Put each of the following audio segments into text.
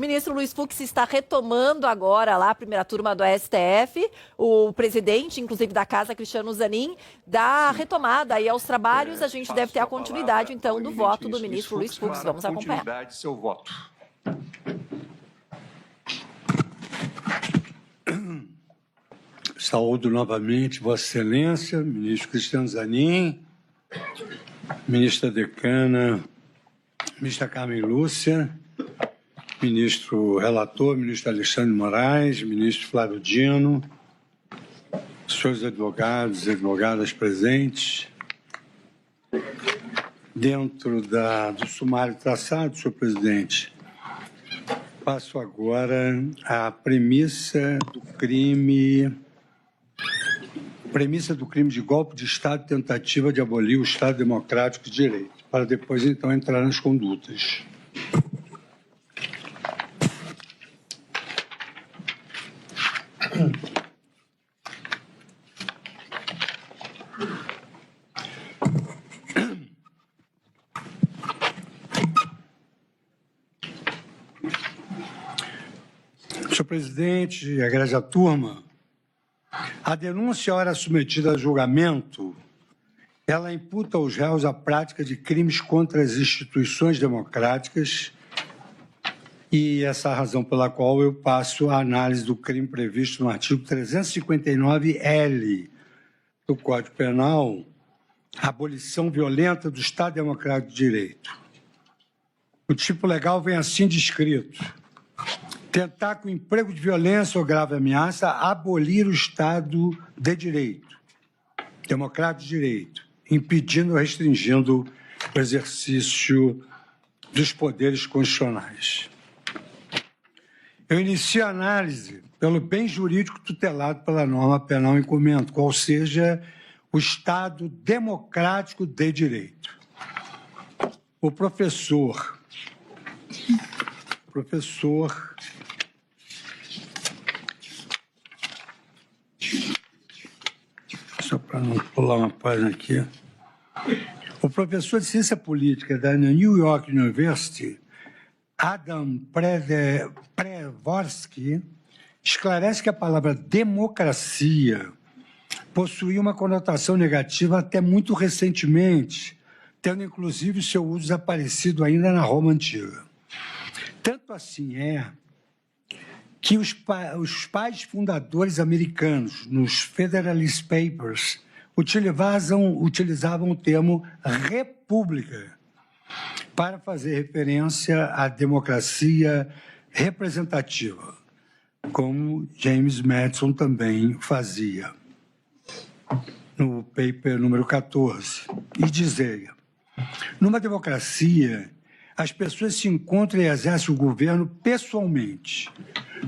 O ministro Luiz Fux está retomando agora lá a primeira turma do STF. O presidente, inclusive da Casa, Cristiano Zanin, dá retomada aí aos trabalhos. A gente deve ter a continuidade, então, do voto do ministro Luiz Fux. Vamos acompanhar. Seu voto. Saúdo novamente Vossa Excelência, ministro Cristiano Zanin, ministra decana, ministra Carmen Lúcia, ministro relator, ministro Alexandre Moraes, ministro Flávio Dino, senhores advogados e advogadas presentes. Dentro do sumário traçado, senhor presidente, passo agora à premissa do crime de golpe de Estado e tentativa de abolir o Estado Democrático de Direito, para depois, então, entrar nas condutas. Senhor presidente, egrégia turma, a denúncia, ora submetida a julgamento, ela imputa aos réus a prática de crimes contra as instituições democráticas e essa é a razão pela qual eu passo a análise do crime previsto no artigo 359-L do Código Penal, a abolição violenta do Estado Democrático de Direito. O tipo legal vem assim descrito: tentar, com emprego de violência ou grave ameaça, abolir o Estado de Direito, democrático de direito, impedindo ou restringindo o exercício dos poderes constitucionais. Eu inicio a análise pelo bem jurídico tutelado pela norma penal em comento, qual seja o Estado democrático de direito. O professor só para não pular uma página aqui, o professor de ciência política da New York University, Adam Pravorsky, esclarece que a palavra democracia possuía uma conotação negativa até muito recentemente, tendo inclusive seu uso desaparecido ainda na Roma Antiga. Tanto assim é que os pais fundadores americanos, nos Federalist Papers, utilizavam o termo república para fazer referência à democracia representativa, como James Madison também fazia no paper número 14, e dizia: numa democracia, as pessoas se encontram e exercem o governo pessoalmente.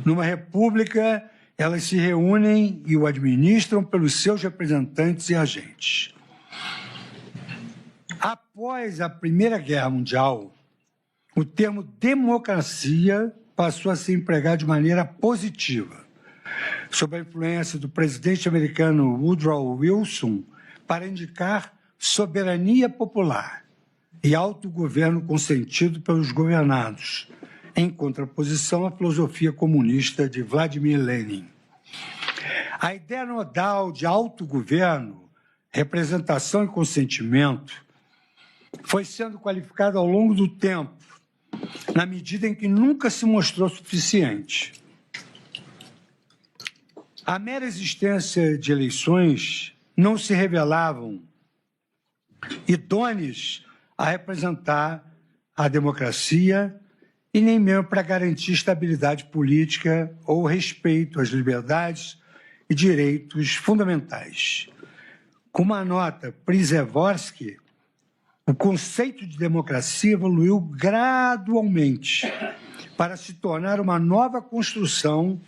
Numa república, elas se reúnem e o administram pelos seus representantes e agentes. Após a Primeira Guerra Mundial, o termo democracia passou a ser empregado de maneira positiva, sob a influência do presidente americano Woodrow Wilson, para indicar soberania popular e autogoverno consentido pelos governados, em contraposição à filosofia comunista de Vladimir Lenin. A ideia nodal de autogoverno, representação e consentimento foi sendo qualificada ao longo do tempo, na medida em que nunca se mostrou suficiente. A mera existência de eleições não se revelavam idôneas a representar a democracia e nem mesmo para garantir estabilidade política ou respeito às liberdades e direitos fundamentais. Como anota Przeworski, o conceito de democracia evoluiu gradualmente para se tornar uma nova construção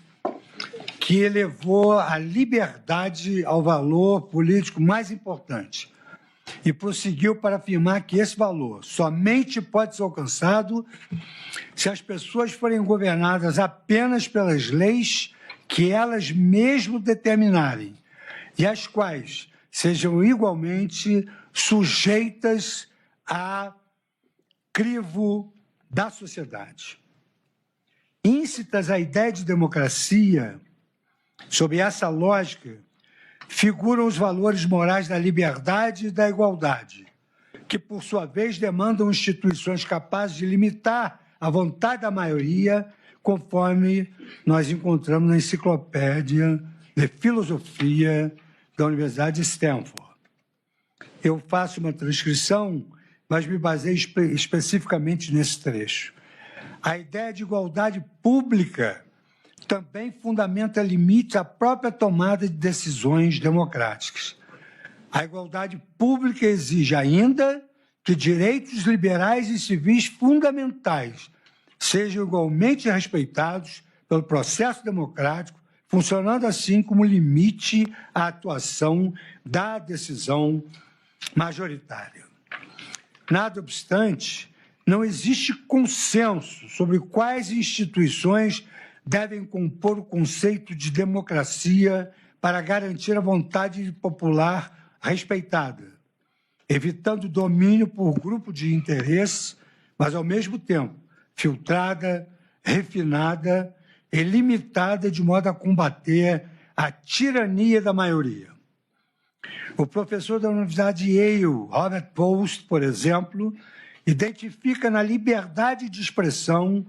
que elevou a liberdade ao valor político mais importante e prosseguiu para afirmar que esse valor somente pode ser alcançado se as pessoas forem governadas apenas pelas leis que elas mesmas determinarem e as quais sejam igualmente sujeitas a crivo da sociedade. Intrínsetas à ideia de democracia, sob essa lógica, figuram os valores morais da liberdade e da igualdade, que, por sua vez, demandam instituições capazes de limitar a vontade da maioria, conforme nós encontramos na Enciclopédia de Filosofia da Universidade de Stanford. Eu faço uma transcrição, mas me baseio especificamente nesse trecho. A ideia de igualdade pública também fundamenta limites à própria tomada de decisões democráticas. A igualdade pública exige ainda que direitos liberais e civis fundamentais sejam igualmente respeitados pelo processo democrático, funcionando assim como limite à atuação da decisão majoritária. Nada obstante, não existe consenso sobre quais instituições devem compor o conceito de democracia para garantir a vontade popular respeitada, evitando domínio por grupo de interesse, mas, ao mesmo tempo, filtrada, refinada e limitada de modo a combater a tirania da maioria. O professor da Universidade de Yale, Robert Post, por exemplo, identifica na liberdade de expressão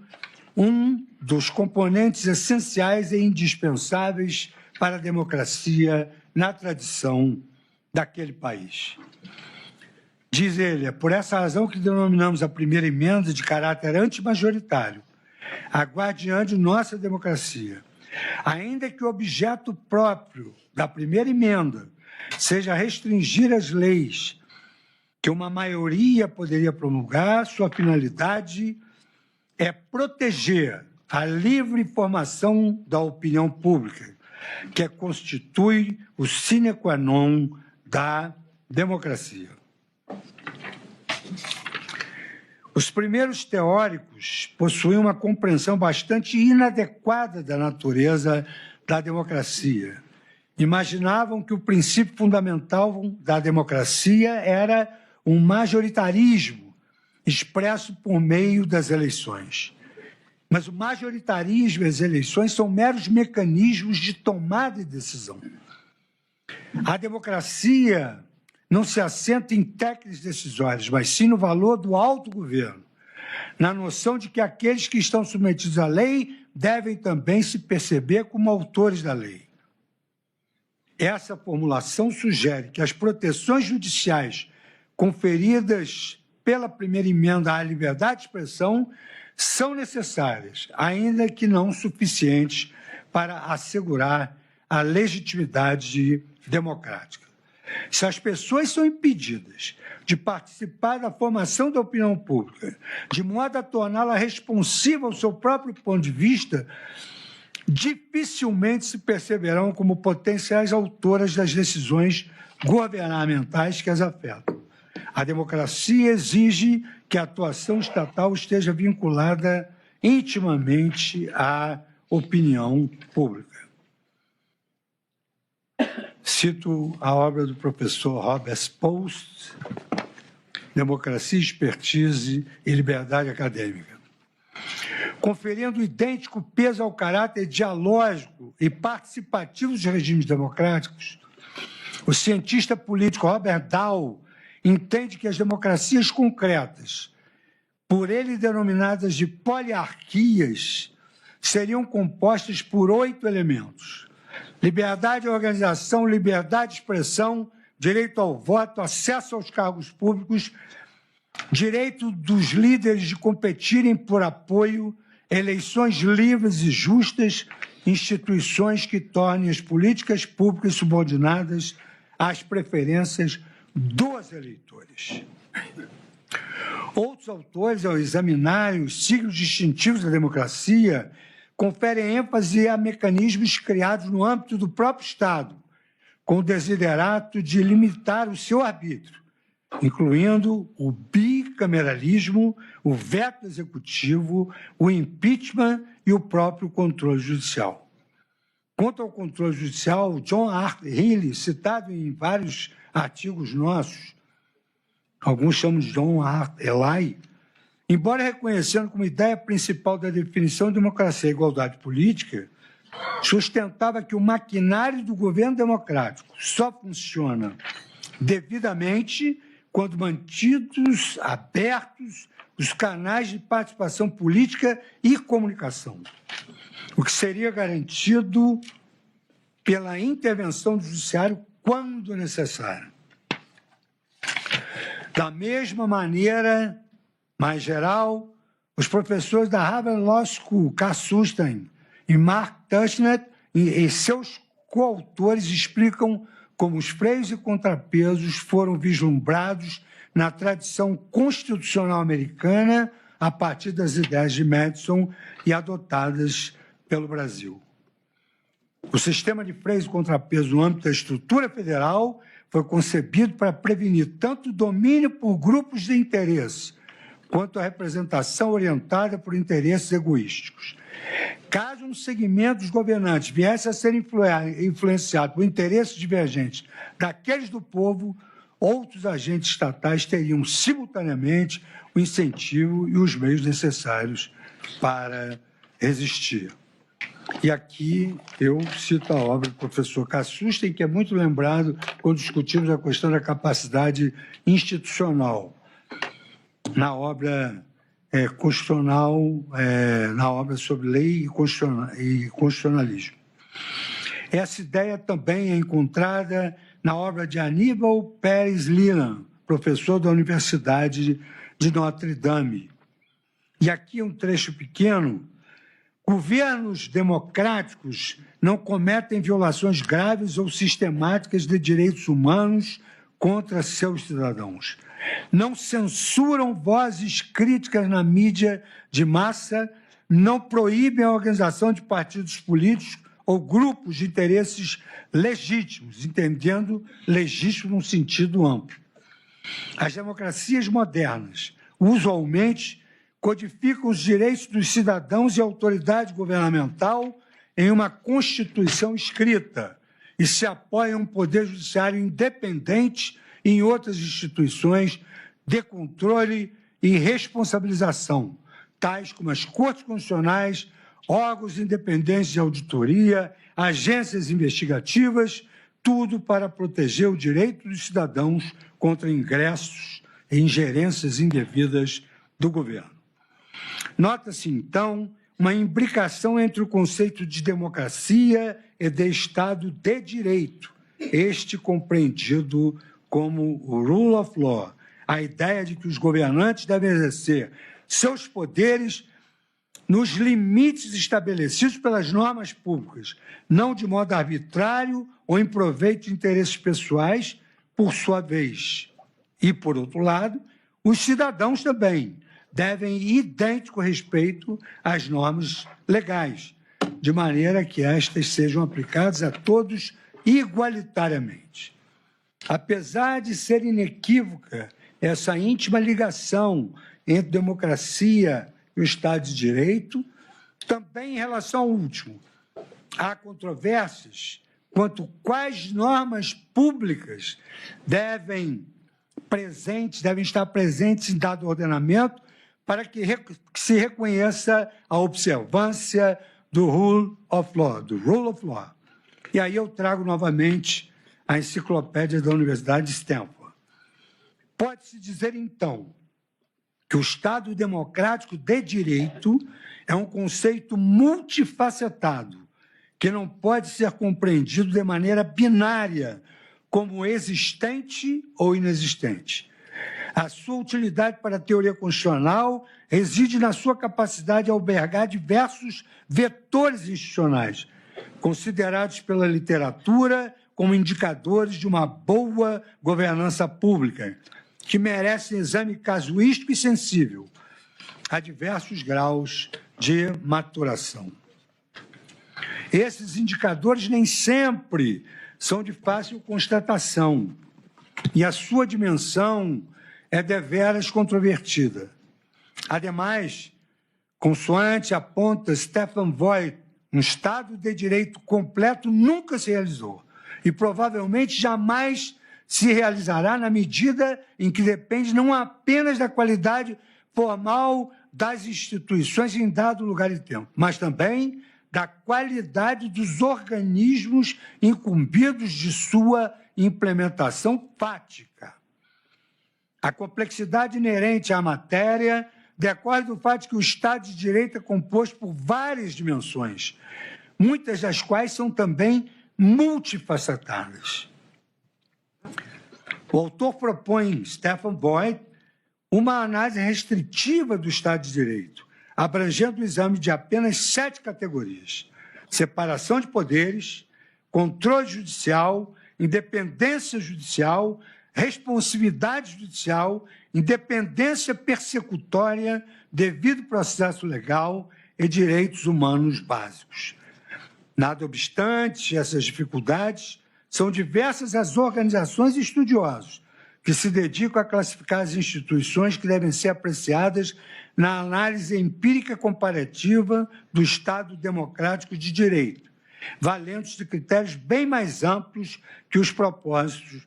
um dos componentes essenciais e indispensáveis para a democracia na tradição daquele país. Diz ele, é por essa razão que denominamos a primeira emenda de caráter antimajoritário, a guardiã de nossa democracia. Ainda que o objeto próprio da primeira emenda seja restringir as leis que uma maioria poderia promulgar, sua finalidade é proteger a livre formação da opinião pública, que constitui o sine qua non da democracia. Os primeiros teóricos possuíam uma compreensão bastante inadequada da natureza da democracia. Imaginavam que o princípio fundamental da democracia era um majoritarismo expresso por meio das eleições. Mas o majoritarismo e as eleições são meros mecanismos de tomada de decisão. A democracia não se assenta em técnicas decisórias, mas sim no valor do autogoverno, na noção de que aqueles que estão submetidos à lei devem também se perceber como autores da lei. Essa formulação sugere que as proteções judiciais conferidas pela primeira emenda à liberdade de expressão são necessárias, ainda que não suficientes para assegurar a legitimidade democrática. Se as pessoas são impedidas de participar da formação da opinião pública, de modo a torná-la responsiva ao seu próprio ponto de vista, dificilmente se perceberão como potenciais autoras das decisões governamentais que as afetam. A democracia exige que a atuação estatal esteja vinculada intimamente à opinião pública. Cito a obra do professor Robert Post, Democracia, Expertise e Liberdade Acadêmica. Conferindo idêntico peso ao caráter dialógico e participativo dos regimes democráticos, o cientista político Robert Dahl entende que as democracias concretas, por ele denominadas de poliarquias, seriam compostas por 8 elementos: liberdade de organização, liberdade de expressão, direito ao voto, acesso aos cargos públicos, direito dos líderes de competirem por apoio, eleições livres e justas, instituições que tornem as políticas públicas subordinadas às preferências dos eleitores. Outros autores, ao examinarem os signos distintivos da democracia, conferem ênfase a mecanismos criados no âmbito do próprio Estado, com o desiderato de limitar o seu arbítrio, incluindo o bicameralismo, o veto executivo, o impeachment e o próprio controle judicial. Quanto ao controle judicial, John Healey, citado em vários artigos nossos, alguns chamam de John Eli, Embora reconhecendo como ideia principal da definição de democracia a igualdade política, sustentava que o maquinário do governo democrático só funciona devidamente quando mantidos abertos os canais de participação política e comunicação, o que seria garantido pela intervenção do judiciário quando necessário. Da mesma maneira, mais geral, os professores da Harvard Law School, Kassustain e Mark Tushnet e seus coautores explicam como os freios e contrapesos foram vislumbrados na tradição constitucional americana a partir das ideias de Madison e adotadas pelo Brasil. O sistema de freios e contrapesos no âmbito da estrutura federal foi concebido para prevenir tanto o domínio por grupos de interesse quanto a representação orientada por interesses egoísticos. Caso um segmento dos governantes viesse a ser influenciado por interesses divergentes daqueles do povo, outros agentes estatais teriam simultaneamente o incentivo e os meios necessários para resistir. E aqui eu cito a obra do professor Kassustain, que é muito lembrado quando discutimos a questão da capacidade institucional na obra constitucional, na obra sobre lei e constitucionalismo. Essa ideia também é encontrada na obra de Aníbal Pérez Lilan, professor da Universidade de Notre Dame. E aqui um trecho pequeno. Governos democráticos não cometem violações graves ou sistemáticas de direitos humanos contra seus cidadãos. Não censuram vozes críticas na mídia de massa, não proíbem a organização de partidos políticos ou grupos de interesses legítimos, entendendo legítimo no sentido amplo. As democracias modernas, usualmente, codificam os direitos dos cidadãos e autoridade governamental em uma Constituição escrita e se apoiam um poder judiciário independente e em outras instituições de controle e responsabilização, tais como as Cortes Constitucionais, órgãos independentes de auditoria, agências investigativas, tudo para proteger o direito dos cidadãos contra ingressos e ingerências indevidas do governo. Nota-se, então, uma imbricação entre o conceito de democracia e de Estado de Direito, este compreendido como o rule of law, a ideia de que os governantes devem exercer seus poderes nos limites estabelecidos pelas normas públicas, não de modo arbitrário ou em proveito de interesses pessoais, por sua vez. E, por outro lado, os cidadãos também devem idêntico respeito às normas legais, de maneira que estas sejam aplicadas a todos igualitariamente. Apesar de ser inequívoca essa íntima ligação entre democracia e o Estado de Direito, também em relação ao último, há controvérsias quanto quais normas públicas devem estar presentes em dado ordenamento para que se reconheça a observância do rule of law. E aí eu trago novamente a enciclopédia da Universidade de Stanford. Pode-se dizer, então, que o Estado democrático de direito é um conceito multifacetado, que não pode ser compreendido de maneira binária, como existente ou inexistente. A sua utilidade para a teoria constitucional reside na sua capacidade de albergar diversos vetores institucionais, considerados pela literatura como indicadores de uma boa governança pública, que merecem exame casuístico e sensível, a diversos graus de maturação. Esses indicadores nem sempre são de fácil constatação, e a sua dimensão é deveras controvertida. Ademais, consoante aponta Stefan Voigt, um Estado de Direito completo nunca se realizou e provavelmente jamais se realizará na medida em que depende não apenas da qualidade formal das instituições em dado lugar e tempo, mas também da qualidade dos organismos incumbidos de sua implementação fática. A complexidade inerente à matéria decorre do fato de que o Estado de Direito é composto por várias dimensões, muitas das quais são também multifacetadas. O autor propõe, Stephen Boyd, uma análise restritiva do Estado de Direito, abrangendo o exame de apenas 7 categorias: separação de poderes, controle judicial, independência judicial, responsividade judicial, independência persecutória, devido processo legal e direitos humanos básicos. Nada obstante essas dificuldades, são diversas as organizações e estudiosos que se dedicam a classificar as instituições que devem ser apreciadas na análise empírica comparativa do Estado democrático de direito, valendo-se de critérios bem mais amplos que os propostos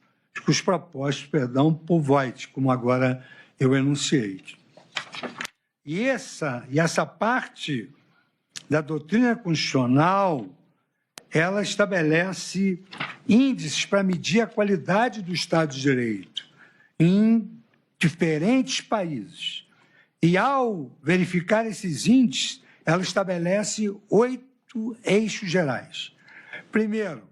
por Voigt, como agora eu enunciei. E essa parte da doutrina constitucional, ela estabelece índices para medir a qualidade do Estado de Direito em diferentes países. E, ao verificar esses índices, ela estabelece 8 eixos gerais. Primeiro,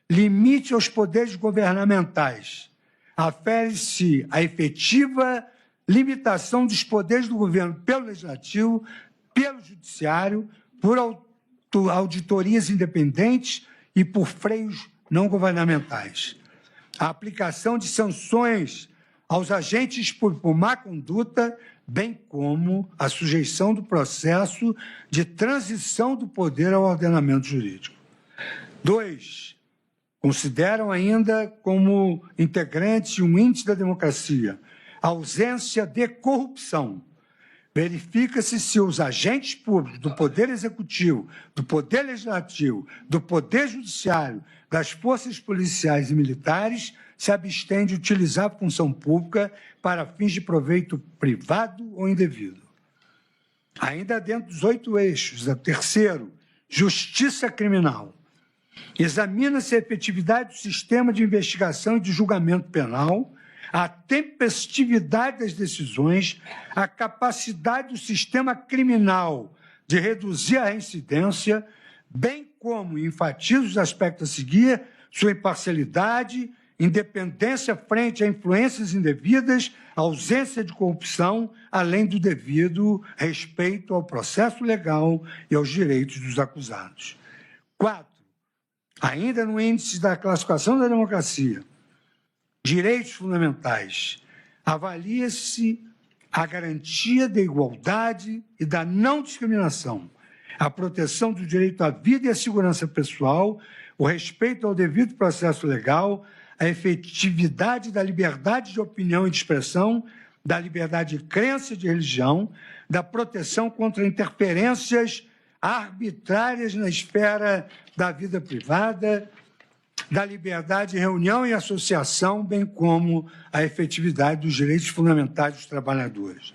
limite aos poderes governamentais. Afere-se a efetiva limitação dos poderes do governo pelo Legislativo, pelo Judiciário, por auditorias independentes e por freios não governamentais. A aplicação de sanções aos agentes por má conduta, bem como a sujeição do processo de transição do poder ao ordenamento jurídico. 2. Consideram ainda como integrante um índice da democracia a ausência de corrupção. Verifica-se se os agentes públicos do Poder Executivo, do Poder Legislativo, do Poder Judiciário, das forças policiais e militares se abstêm de utilizar a função pública para fins de proveito privado ou indevido. Ainda dentro dos 8 eixos, terceiro, justiça criminal. Examina-se a efetividade do sistema de investigação e de julgamento penal, a tempestividade das decisões, a capacidade do sistema criminal de reduzir a reincidência, bem como, enfatiza os aspectos a seguir, sua imparcialidade, independência frente a influências indevidas, ausência de corrupção, além do devido respeito ao processo legal e aos direitos dos acusados. 4. Ainda no índice da classificação da democracia, direitos fundamentais, avalia-se a garantia da igualdade e da não discriminação, a proteção do direito à vida e à segurança pessoal, o respeito ao devido processo legal, a efetividade da liberdade de opinião e de expressão, da liberdade de crença e de religião, da proteção contra interferências arbitrárias na esfera da vida privada, da liberdade de reunião e associação, bem como a efetividade dos direitos fundamentais dos trabalhadores.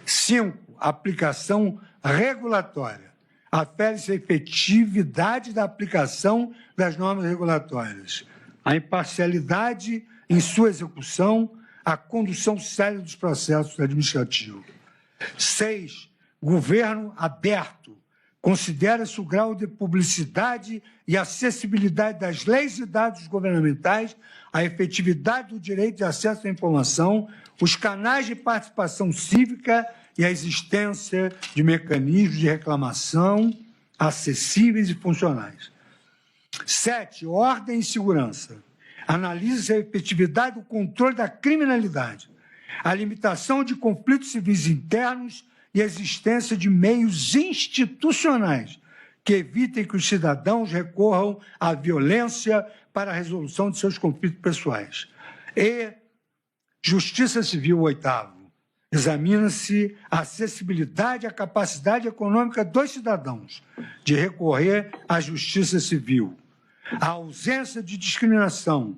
5. Aplicação regulatória. Afere-se a efetividade da aplicação das normas regulatórias, a imparcialidade em sua execução, a condução séria dos processos administrativos. 6. Governo aberto. Considera-se o grau de publicidade e acessibilidade das leis e dados governamentais, a efetividade do direito de acesso à informação, os canais de participação cívica e a existência de mecanismos de reclamação acessíveis e funcionais. 7. Ordem e segurança. Analisa a efetividade do controle da criminalidade, a limitação de conflitos civis internos e a existência de meios institucionais que evitem que os cidadãos recorram à violência para a resolução de seus conflitos pessoais. E Justiça Civil, 8º. Examina-se a acessibilidade e a capacidade econômica dos cidadãos de recorrer à Justiça Civil, a ausência de discriminação,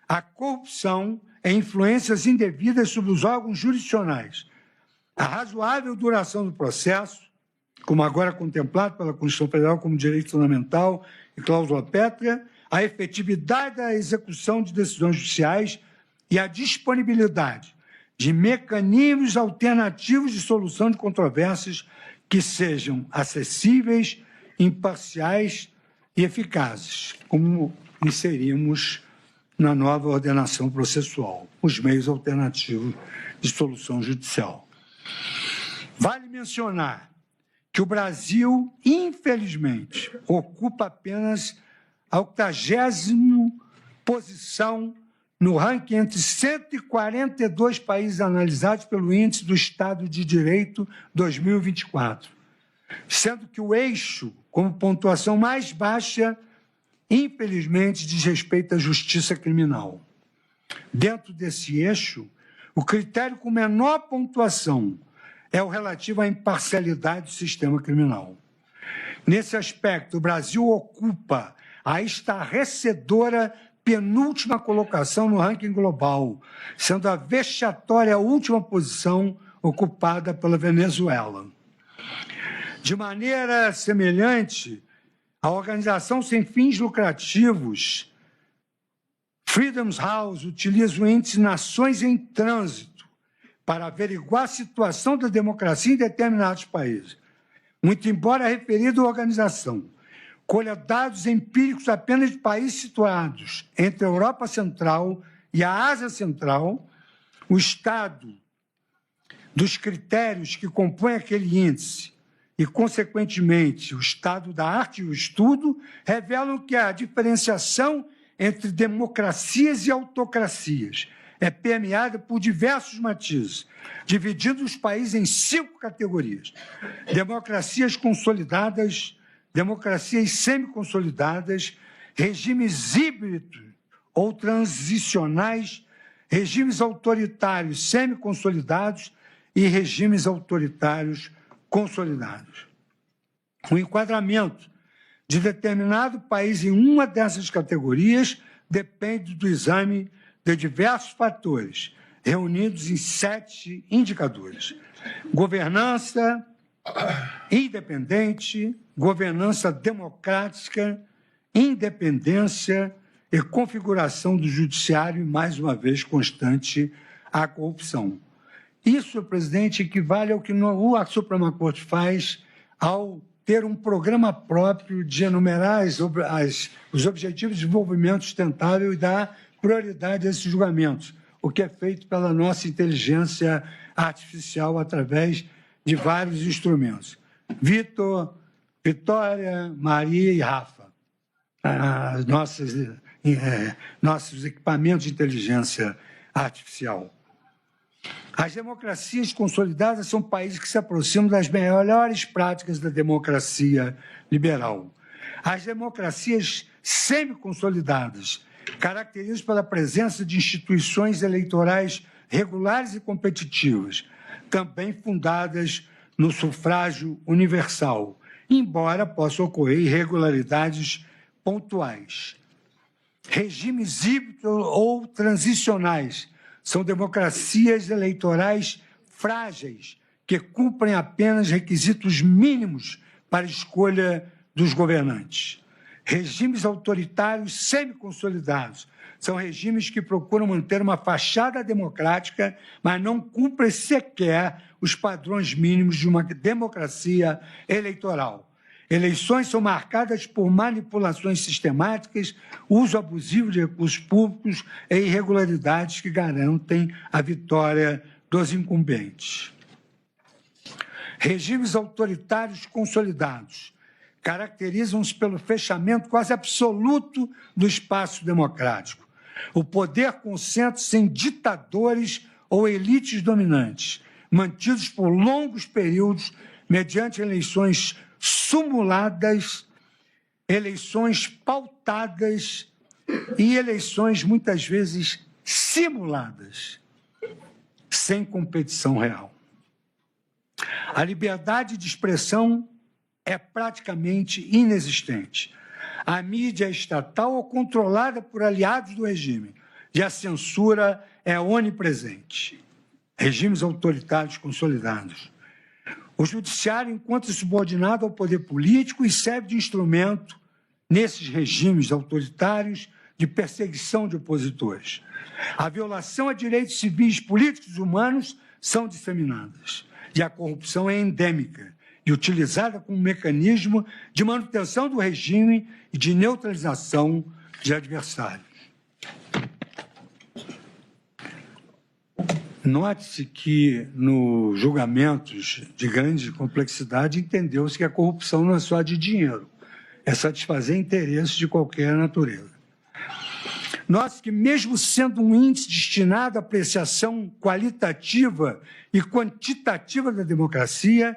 a corrupção e influências indevidas sobre os órgãos jurisdicionais, A razoável duração do processo, como agora contemplado pela Constituição Federal como direito fundamental e cláusula pétrea, a efetividade da execução de decisões judiciais e a disponibilidade de mecanismos alternativos de solução de controvérsias que sejam acessíveis, imparciais e eficazes, como inserimos na nova ordenação processual, os meios alternativos de solução judicial. Vale mencionar que o Brasil, infelizmente, ocupa apenas a 80ª posição no ranking entre 142 países analisados pelo Índice do Estado de Direito 2024, sendo que o eixo, como pontuação mais baixa, infelizmente, diz respeito à justiça criminal. Dentro desse eixo, o critério com menor pontuação é o relativo à imparcialidade do sistema criminal. Nesse aspecto, o Brasil ocupa a estarrecedora penúltima colocação no ranking global, sendo a vexatória última posição ocupada pela Venezuela. De maneira semelhante, a organização sem fins lucrativos Freedom House utiliza o índice Nações em Trânsito para averiguar a situação da democracia em determinados países. Muito embora a referida organização colha dados empíricos apenas de países situados entre a Europa Central e a Ásia Central, o estado dos critérios que compõem aquele índice e, consequentemente, o estado da arte e o estudo revelam que a diferenciação entre democracias e autocracias é permeada por diversos matizes, dividindo os países em 5 categorias: democracias consolidadas, democracias semiconsolidadas, regimes híbridos ou transicionais, regimes autoritários semiconsolidados e regimes autoritários consolidados. O enquadramento de determinado país em uma dessas categorias depende do exame de diversos fatores, reunidos em 7 indicadores: governança independente, governança democrática, independência e configuração do judiciário, e, mais uma vez, constante à corrupção. Isso, senhor presidente, equivale ao que a Suprema Corte faz ao ter um programa próprio de enumerar os objetivos de desenvolvimento sustentável e dar prioridade a esses julgamentos, o que é feito pela nossa inteligência artificial através de vários instrumentos. Vitor, Vitória, Maria e Rafa, nossos equipamentos de inteligência artificial. As democracias consolidadas são países que se aproximam das melhores práticas da democracia liberal. As democracias semiconsolidadas, caracterizadas pela presença de instituições eleitorais regulares e competitivas, também fundadas no sufrágio universal, embora possam ocorrer irregularidades pontuais. Regimes híbridos ou transicionais são democracias eleitorais frágeis, que cumprem apenas requisitos mínimos para a escolha dos governantes. Regimes autoritários semiconsolidados são regimes que procuram manter uma fachada democrática, mas não cumprem sequer os padrões mínimos de uma democracia eleitoral. Eleições são marcadas por manipulações sistemáticas, uso abusivo de recursos públicos e irregularidades que garantem a vitória dos incumbentes. Regimes autoritários consolidados caracterizam-se pelo fechamento quase absoluto do espaço democrático. O poder concentra-se em ditadores ou elites dominantes, mantidos por longos períodos mediante eleições simuladas, eleições pautadas e eleições, muitas vezes, simuladas, sem competição real. A liberdade de expressão é praticamente inexistente. A mídia é estatal ou controlada por aliados do regime, e a censura é onipresente. regimes autoritários consolidados. O judiciário encontra-se subordinado ao poder político e serve de instrumento, nesses regimes autoritários, de perseguição de opositores. A violação a direitos civis, políticos e humanos são disseminadas. E a corrupção é endêmica e utilizada como mecanismo de manutenção do regime e de neutralização de adversários. Note-se que, nos julgamentos de grande complexidade, entendeu-se que a corrupção não é só de dinheiro, é satisfazer interesses de qualquer natureza. Note-se que, mesmo sendo um índice destinado à apreciação qualitativa e quantitativa da democracia,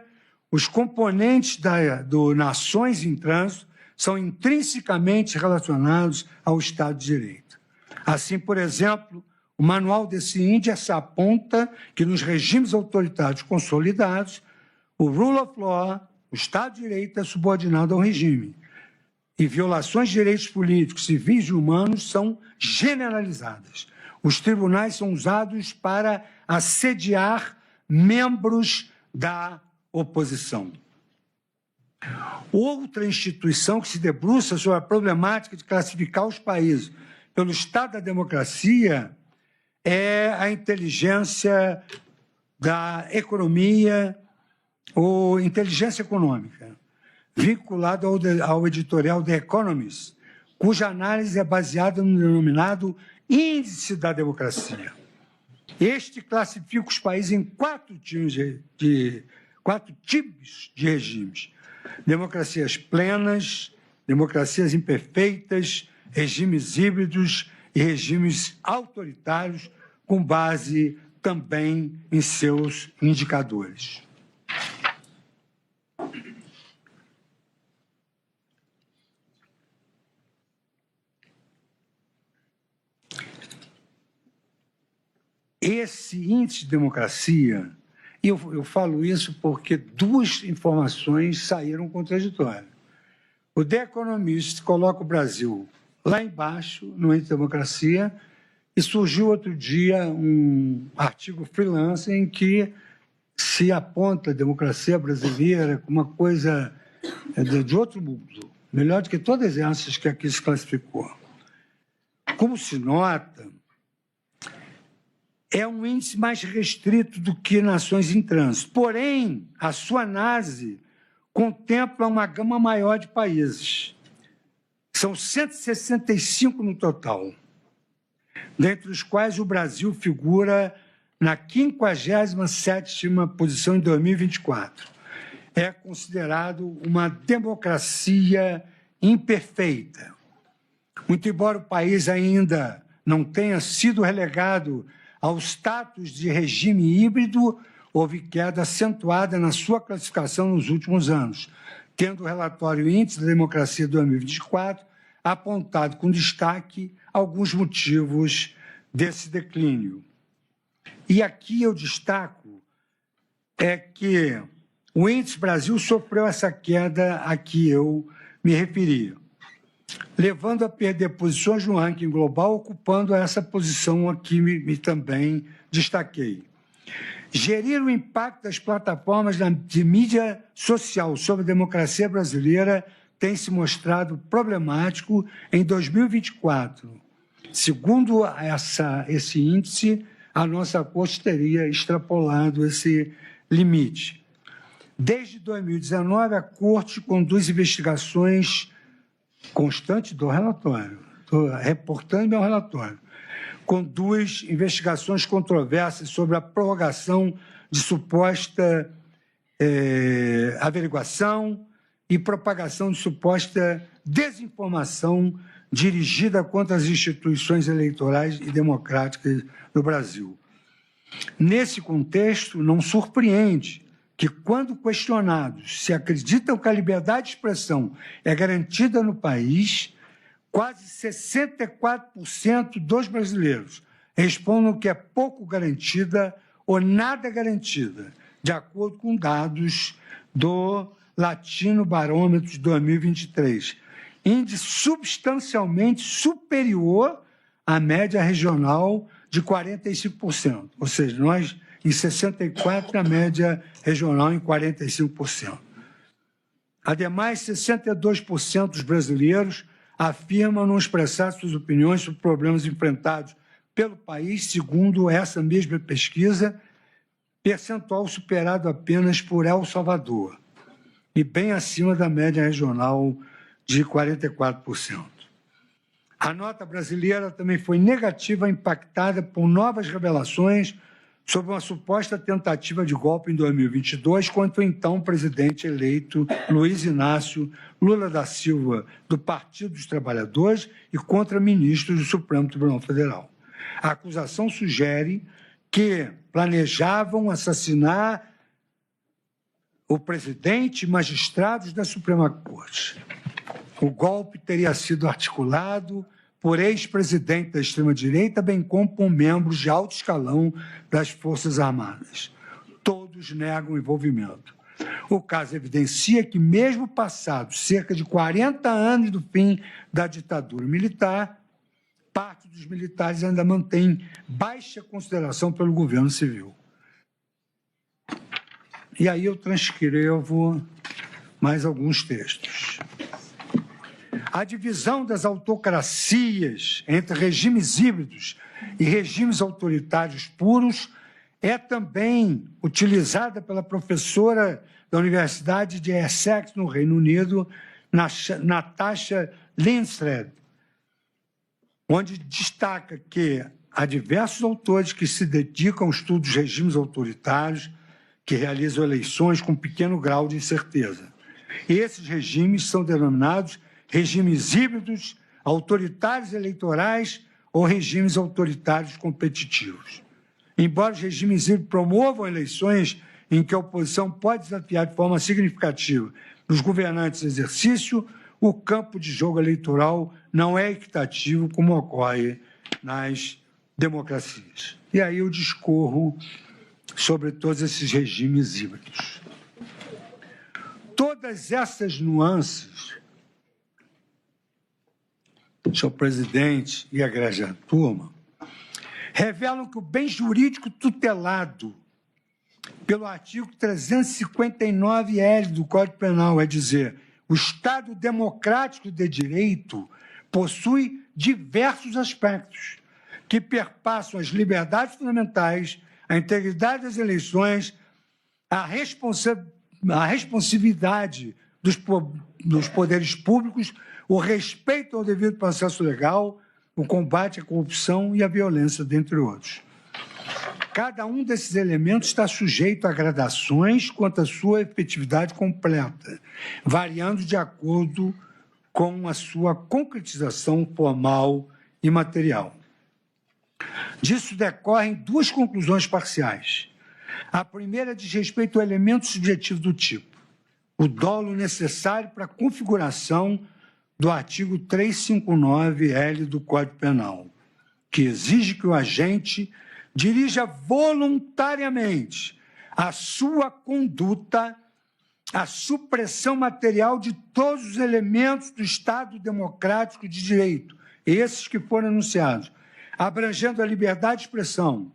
os componentes do Nações em Trânsito são intrinsecamente relacionados ao Estado de Direito. Assim, por exemplo, o manual desse índice aponta que, nos regimes autoritários consolidados, o rule of law, o Estado de Direito, é subordinado ao regime. E violações de direitos políticos, civis e humanos são generalizadas. Os tribunais são usados para assediar membros da oposição. Outra instituição que se debruça sobre a problemática de classificar os países pelo estado da democracia é a inteligência da economia ou inteligência econômica, vinculado ao editorial The Economist, cuja análise é baseada no denominado Índice da Democracia. Este classifica os países em quatro tipos de regimes: democracias plenas, democracias imperfeitas, regimes híbridos e regimes autoritários, com base também em seus indicadores. Esse índice de democracia, e eu falo isso porque duas informações saíram contraditórias. O The Economist coloca o Brasil lá embaixo, no índice de democracia, e surgiu outro dia um artigo freelance em que se aponta a democracia brasileira como uma coisa de outro mundo, melhor do que todas essas que aqui se classificou. Como se nota, é um índice mais restrito do que Nações em Trânsito. Porém, a sua análise contempla uma gama maior de países. São 165 no total, dentre os quais o Brasil figura na 57ª posição em 2024. É considerado uma democracia imperfeita. Muito embora o país ainda não tenha sido relegado ao status de regime híbrido, houve queda acentuada na sua classificação nos últimos anos, tendo o relatório Índice da Democracia 2024 apontado com destaque alguns motivos desse declínio. E aqui eu destaco que o Índice Brasil sofreu essa queda a que eu me referi, levando a perder posições no ranking global, ocupando essa posição aqui me também destaquei. Gerir o impacto das plataformas de mídia social sobre a democracia brasileira tem se mostrado problemático em 2024. Segundo esse índice, a nossa Corte teria extrapolado esse limite. Desde 2019, a Corte conduz investigações constantes do relatório, estou reportando meu relatório, conduz investigações controversas sobre a prorrogação de suposta averiguação e propagação de suposta desinformação dirigida contra as instituições eleitorais e democráticas do Brasil. Nesse contexto, não surpreende que, quando questionados se acreditam que a liberdade de expressão é garantida no país, quase 64% dos brasileiros respondam que é pouco garantida ou nada garantida, de acordo com dados do Latino Barômetro de 2023, índice substancialmente superior à média regional de 45%. Ou seja, nós em 64% e a média regional em 45%. Ademais, 62% dos brasileiros afirmam não expressar suas opiniões sobre problemas enfrentados pelo país, segundo essa mesma pesquisa, percentual superado apenas por El Salvador e bem acima da média regional de 44%. A nota brasileira também foi negativa, impactada por novas revelações sobre uma suposta tentativa de golpe em 2022 contra o então presidente eleito Luiz Inácio Lula da Silva, do Partido dos Trabalhadores, e contra ministros do Supremo Tribunal Federal. A acusação sugere que planejavam assassinar o presidente e magistrados da Suprema Corte. O golpe teria sido articulado por ex-presidente da extrema-direita, bem como por membros de alto escalão das Forças Armadas. Todos negam envolvimento. O caso evidencia que, mesmo passados cerca de 40 anos do fim da ditadura militar, parte dos militares ainda mantém baixa consideração pelo governo civil. E aí eu transcrevo mais alguns textos. A divisão das autocracias entre regimes híbridos e regimes autoritários puros é também utilizada pela professora da Universidade de Essex, no Reino Unido, Natasha Lindstrom, onde destaca que há diversos autores que se dedicam ao estudo dos regimes autoritários, que realizam eleições com pequeno grau de incerteza. Esses regimes são denominados regimes híbridos, autoritários eleitorais ou regimes autoritários competitivos. Embora os regimes híbridos promovam eleições em que a oposição pode desafiar de forma significativa os governantes em exercício, o campo de jogo eleitoral não é equitativo como ocorre nas democracias. E aí eu discorro sobre todos esses regimes híbridos. Todas essas nuances, senhor presidente e egregiada turma, revelam que o bem jurídico tutelado pelo artigo 359-L do Código Penal, é dizer, o Estado democrático de direito, possui diversos aspectos que perpassam as liberdades fundamentais, a integridade das eleições, a responsividade dos poderes públicos, o respeito ao devido processo legal, o combate à corrupção e à violência, dentre outros. Cada um desses elementos está sujeito a gradações quanto à sua efetividade completa, variando de acordo com a sua concretização formal e material. Disso decorrem duas conclusões parciais. A primeira diz respeito ao elemento subjetivo do tipo, o dolo necessário para a configuração do artigo 359-L do Código Penal, que exige que o agente dirija voluntariamente a sua conduta à supressão material de todos os elementos do Estado democrático de direito, esses que foram anunciados, abrangendo a liberdade de expressão,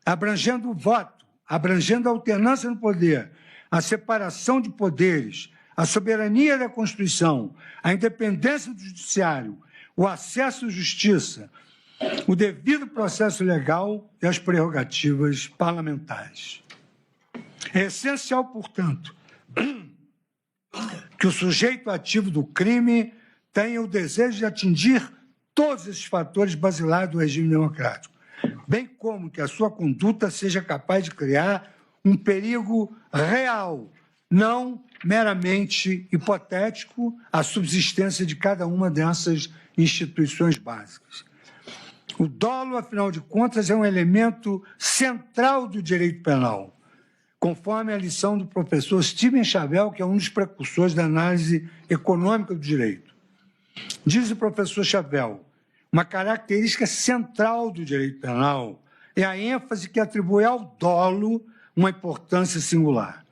abrangendo o voto, abrangendo a alternância no poder, a separação de poderes, a soberania da Constituição, a independência do Judiciário, o acesso à justiça, o devido processo legal e as prerrogativas parlamentares. É essencial, portanto, que o sujeito ativo do crime tenha o desejo de atingir todos esses fatores basilares do regime democrático, bem como que a sua conduta seja capaz de criar um perigo real, não meramente hipotético, à subsistência de cada uma dessas instituições básicas. O dolo, afinal de contas, é um elemento central do direito penal, conforme a lição do professor Steven Chavel, que é um dos precursores da análise econômica do direito. Diz o professor Chavel, uma característica central do direito penal é a ênfase que atribui ao dolo uma importância singular.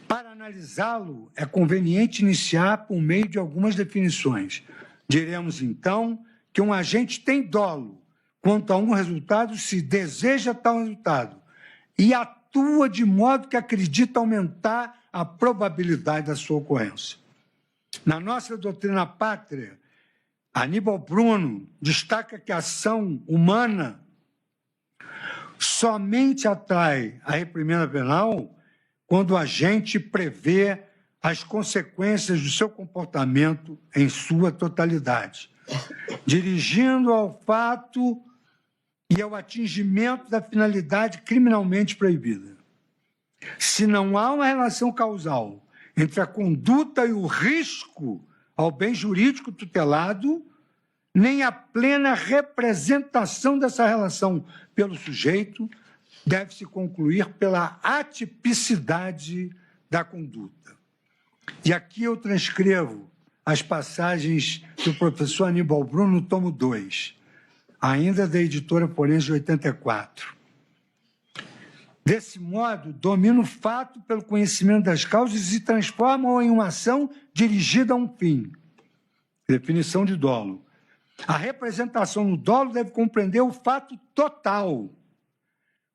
Para analisá-lo, é conveniente iniciar por meio de algumas definições. Diremos, então, que um agente tem dolo quanto a um resultado se deseja tal resultado, e atua de modo que acredita aumentar a probabilidade da sua ocorrência. Na nossa doutrina pátria, Aníbal Bruno destaca que a ação humana somente atrai a reprimenda penal quando o agente prevê as consequências do seu comportamento em sua totalidade, dirigindo ao fato e ao atingimento da finalidade criminalmente proibida. Se não há uma relação causal entre a conduta e o risco ao bem jurídico tutelado, nem a plena representação dessa relação pelo sujeito deve-se concluir pela atipicidade da conduta. E aqui eu transcrevo as passagens do professor Aníbal Bruno no tomo 2, ainda da editora Forense de 84. Desse modo, domina o fato pelo conhecimento das causas e se transforma em uma ação dirigida a um fim. Definição de dolo. A representação no dolo deve compreender o fato total.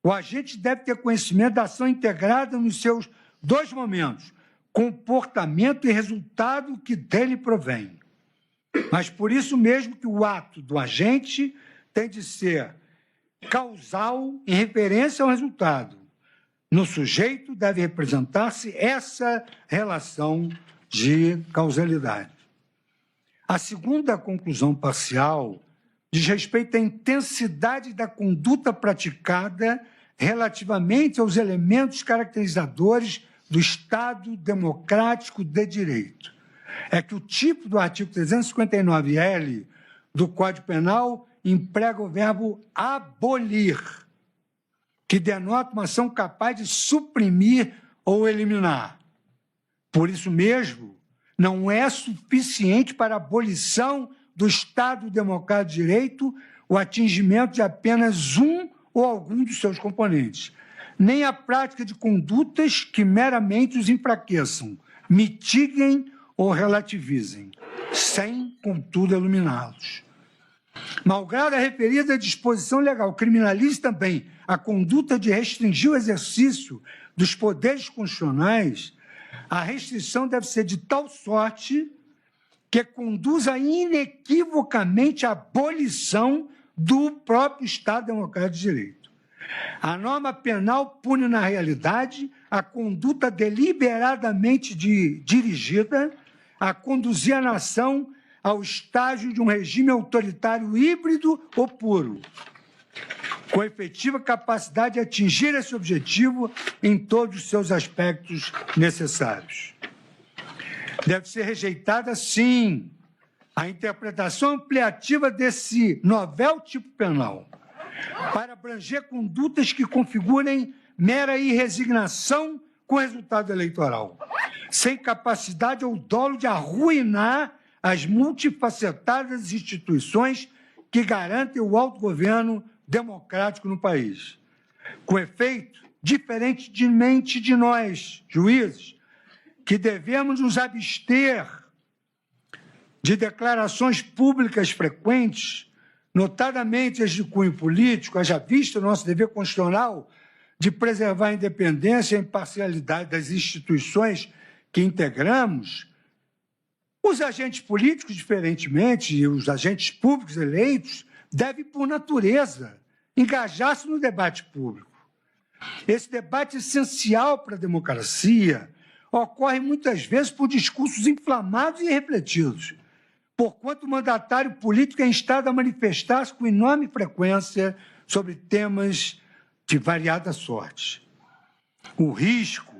O agente deve ter conhecimento da ação integrada nos seus dois momentos, comportamento e resultado que dele provém. Mas por isso mesmo que o ato do agente tem de ser causal em referência ao resultado. No sujeito deve representar-se essa relação de causalidade. A segunda conclusão parcial diz respeito à intensidade da conduta praticada relativamente aos elementos caracterizadores do Estado democrático de direito. É que o tipo do artigo 359-L do Código Penal emprega o verbo abolir, que denota uma ação capaz de suprimir ou eliminar. Por isso mesmo, não é suficiente para a abolição do Estado Democrático de Direito o atingimento de apenas um ou algum dos seus componentes, nem a prática de condutas que meramente os enfraqueçam, mitiguem ou relativizem, sem, contudo, eliminá-los. Malgrado a referida disposição legal criminalize também a conduta de restringir o exercício dos poderes constitucionais, a restrição deve ser de tal sorte que conduza inequivocamente à abolição do próprio Estado Democrático de Direito. A norma penal pune, na realidade, a conduta deliberadamente dirigida a conduzir a nação ao estágio de um regime autoritário híbrido ou puro, com efetiva capacidade de atingir esse objetivo em todos os seus aspectos necessários. Deve ser rejeitada, sim, a interpretação ampliativa desse novel tipo penal para abranger condutas que configurem mera irresignação com o resultado eleitoral, sem capacidade ou dolo de arruinar as multifacetadas instituições que garantem o autogoverno democrático no país. Com efeito, diferentemente de nós, juízes, que devemos nos abster de declarações públicas frequentes, notadamente as de cunho político, haja visto o nosso dever constitucional de preservar a independência e a imparcialidade das instituições que integramos, os agentes políticos, diferentemente, e os agentes públicos eleitos, devem, por natureza, engajar-se no debate público. Esse debate essencial para a democracia ocorre muitas vezes por discursos inflamados e irrefletidos, porquanto o mandatário político é instado a manifestar-se com enorme frequência sobre temas de variada sorte. O risco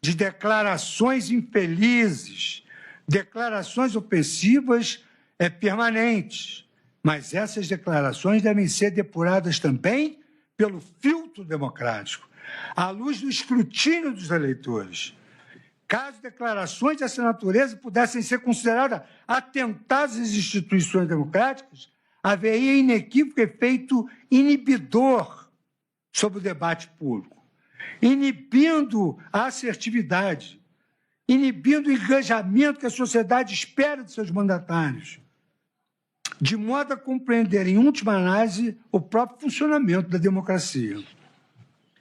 de declarações infelizes, declarações ofensivas é permanente, mas essas declarações devem ser depuradas também pelo filtro democrático, à luz do escrutínio dos eleitores. Caso declarações dessa natureza pudessem ser consideradas atentados às instituições democráticas, haveria inequívoco efeito inibidor sobre o debate público, inibindo a assertividade, inibindo o engajamento que a sociedade espera de seus mandatários, de modo a compreender, em última análise, o próprio funcionamento da democracia.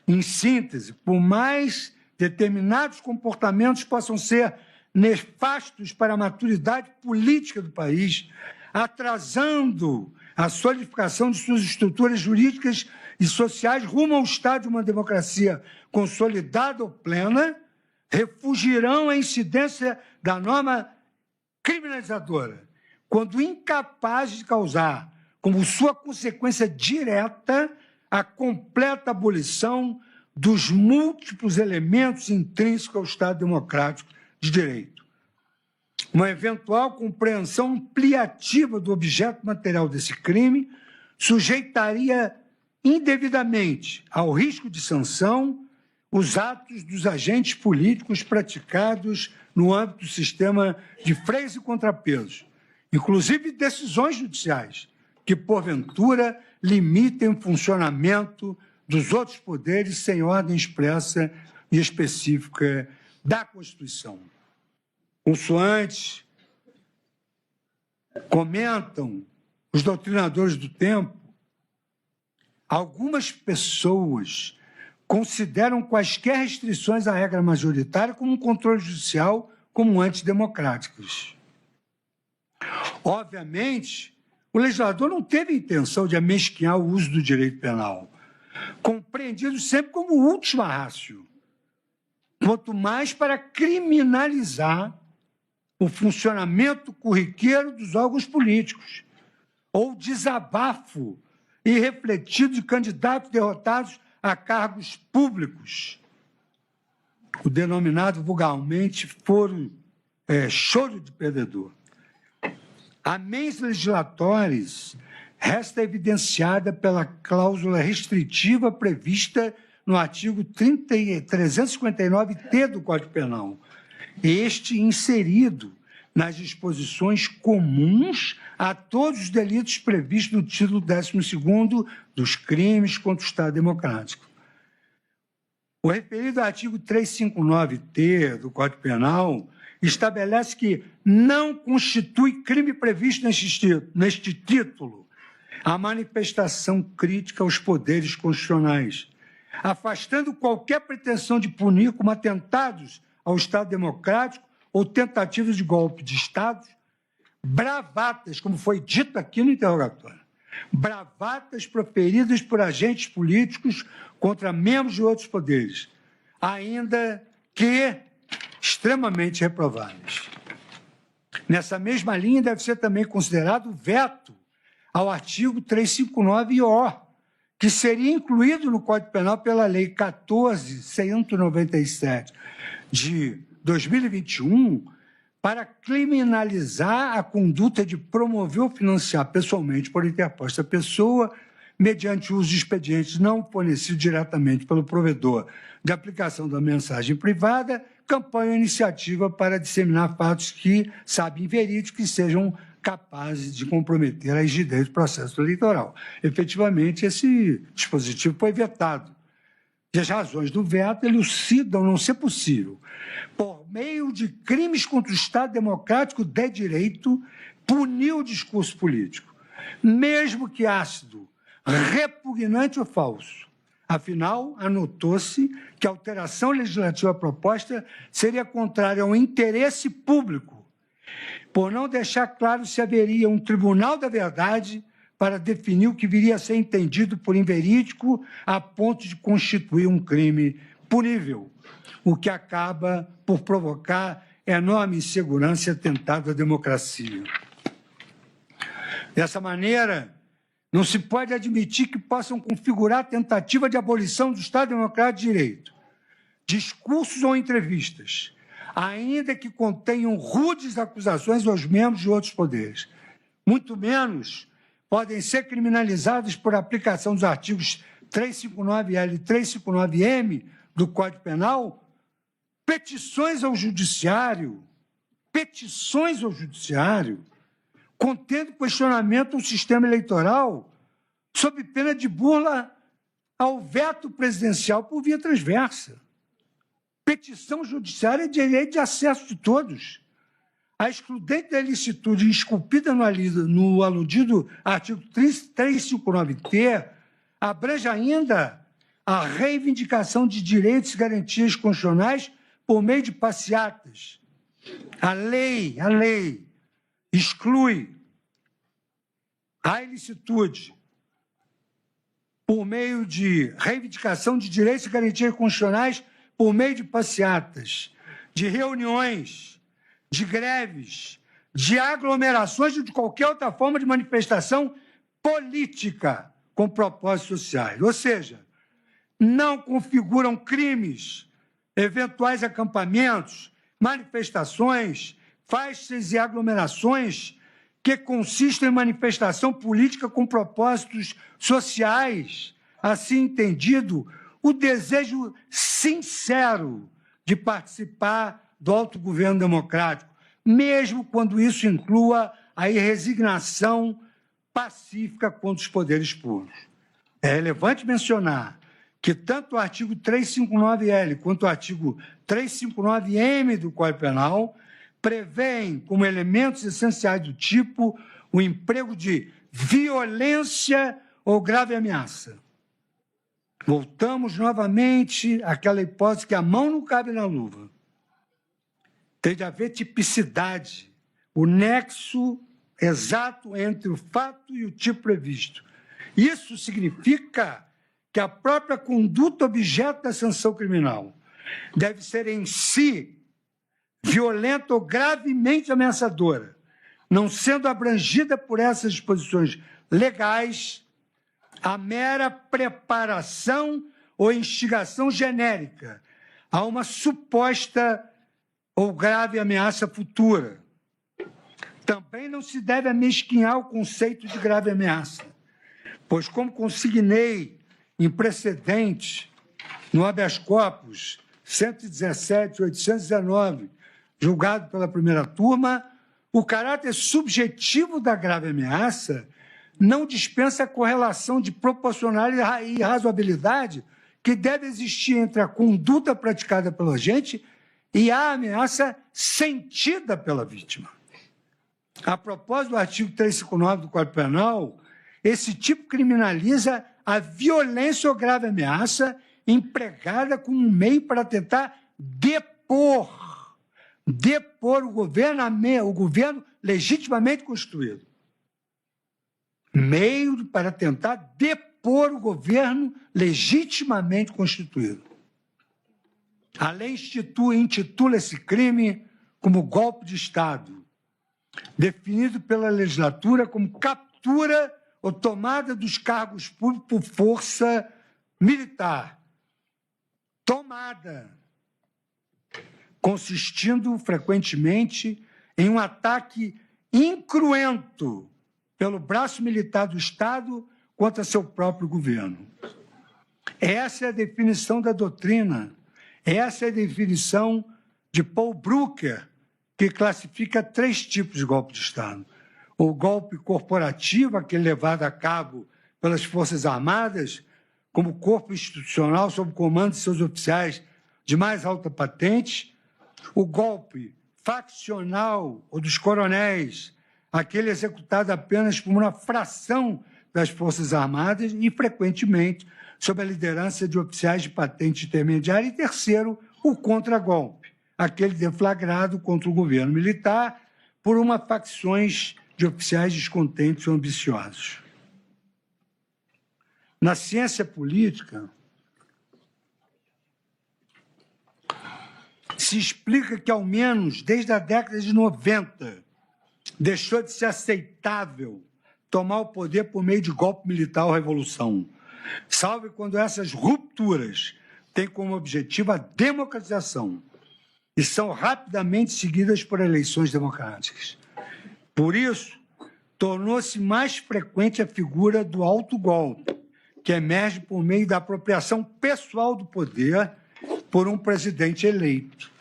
Em síntese, por mais determinados comportamentos possam ser nefastos para a maturidade política do país, atrasando a solidificação de suas estruturas jurídicas e sociais rumo ao estado de uma democracia consolidada ou plena, refugirão a incidência da norma criminalizadora, quando incapazes de causar, como sua consequência direta, a completa abolição dos múltiplos elementos intrínsecos ao Estado democrático de direito. Uma eventual compreensão ampliativa do objeto material desse crime sujeitaria indevidamente ao risco de sanção os atos dos agentes políticos praticados no âmbito do sistema de freios e contrapesos, inclusive decisões judiciais, que, porventura, limitem o funcionamento dos outros poderes sem ordem expressa e específica da Constituição. Consoante comentam os doutrinadores do tempo, algumas pessoas consideram quaisquer restrições à regra majoritária como um controle judicial como antidemocráticas. Obviamente, o legislador não teve a intenção de amesquinhar o uso do direito penal, compreendido sempre como última ratio, quanto mais para criminalizar o funcionamento corriqueiro dos órgãos políticos, ou desabafo irrefletido de candidatos derrotados a cargos públicos, o denominado vulgarmente foro choro de perdedor. A mens legislatórias resta evidenciada pela cláusula restritiva prevista no artigo 359-T do Código Penal, este inserido nas disposições comuns a todos os delitos previstos no título 12º dos crimes contra o Estado Democrático. O referido artigo 359-T do Código Penal estabelece que não constitui crime previsto neste título a manifestação crítica aos poderes constitucionais, afastando qualquer pretensão de punir como atentados ao Estado Democrático ou tentativas de golpe de Estado, bravatas, como foi dito aqui no interrogatório, bravatas proferidas por agentes políticos contra membros de outros poderes, ainda que extremamente reprováveis. Nessa mesma linha, deve ser também considerado o veto ao artigo 359-O, que seria incluído no Código Penal pela Lei 14.197 de 2021, para criminalizar a conduta de promover ou financiar pessoalmente por interposta pessoa, mediante uso de expedientes não fornecidos diretamente pelo provedor de aplicação da mensagem privada, campanha ou iniciativa para disseminar fatos que sabem verídicos que sejam capazes de comprometer a rigidez do processo eleitoral. Efetivamente, esse dispositivo foi vetado. E as razões do veto elucidam não ser possível, por meio de crimes contra o Estado Democrático de direito, punir o discurso político, mesmo que ácido, repugnante ou falso. Afinal, anotou-se que a alteração legislativa proposta seria contrária ao interesse público, por não deixar claro se haveria um tribunal da verdade para definir o que viria a ser entendido por inverídico a ponto de constituir um crime punível, o que acaba por provocar enorme insegurança e atentado à democracia. Dessa maneira, não se pode admitir que possam configurar a tentativa de abolição do Estado Democrático de Direito, discursos ou entrevistas, ainda que contenham rudes acusações aos membros de outros poderes. Muito menos podem ser criminalizados por aplicação dos artigos 359-L e 359-M do Código Penal, petições ao Judiciário, contendo questionamento ao sistema eleitoral, sob pena de burla ao veto presidencial por via transversa. Petição judiciária é direito de acesso de todos. A excludente da ilicitude esculpida no aludido artigo 359-T abrange ainda a reivindicação de direitos e garantias constitucionais por meio de passeatas. A lei exclui a ilicitude por meio de reivindicação de direitos e garantias constitucionais por meio de passeatas, de reuniões, de greves, de aglomerações ou de qualquer outra forma de manifestação política com propósitos sociais. Ou seja, não configuram crimes, eventuais acampamentos, manifestações, faixas e aglomerações que consistem em manifestação política com propósitos sociais, assim entendido, o desejo sincero de participar do autogoverno democrático, mesmo quando isso inclua a resignação pacífica contra os poderes públicos. É relevante mencionar que tanto o artigo 359-L quanto o artigo 359-M do Código Penal prevêem como elementos essenciais do tipo o emprego de violência ou grave ameaça. Voltamos novamente àquela hipótese que a mão não cabe na luva. Tem de haver tipicidade, o nexo exato entre o fato e o tipo previsto. Isso significa que a própria conduta objeto da sanção criminal deve ser em si violenta ou gravemente ameaçadora, não sendo abrangida por essas disposições legais a mera preparação ou instigação genérica a uma suposta ou grave ameaça futura. Também não se deve amesquinhar o conceito de grave ameaça, pois, como consignei em precedente no habeas corpus 117.819, julgado pela primeira turma, o caráter subjetivo da grave ameaça não dispensa a correlação de proporcionalidade e razoabilidade que deve existir entre a conduta praticada pelo agente e a ameaça sentida pela vítima. A propósito do artigo 359 do Código Penal, esse tipo criminaliza a violência ou grave ameaça empregada como um meio para tentar depor o governo legitimamente constituído. Meio para tentar depor o governo legitimamente constituído. A lei intitula esse crime como golpe de Estado, definido pela legislatura como captura ou tomada dos cargos públicos por força militar. Tomada, consistindo frequentemente em um ataque incruento pelo braço militar do Estado contra seu próprio governo. Essa é a definição da doutrina, essa é a definição de Paul Brooker, que classifica 3 tipos de golpe de Estado. O golpe corporativo, aquele levado a cabo pelas Forças Armadas, como corpo institucional sob o comando de seus oficiais de mais alta patente. O golpe faccional ou dos coronéis, aquele executado apenas por uma fração das Forças Armadas e, frequentemente, sob a liderança de oficiais de patente intermediária. E terceiro, o contragolpe, aquele deflagrado contra o governo militar por uma facções de oficiais descontentes ou ambiciosos. Na ciência política, se explica que, ao menos desde a década de 90, deixou de ser aceitável tomar o poder por meio de golpe militar ou revolução, salvo quando essas rupturas têm como objetivo a democratização e são rapidamente seguidas por eleições democráticas. Por isso, tornou-se mais frequente a figura do autogolpe, que emerge por meio da apropriação pessoal do poder por um presidente eleito.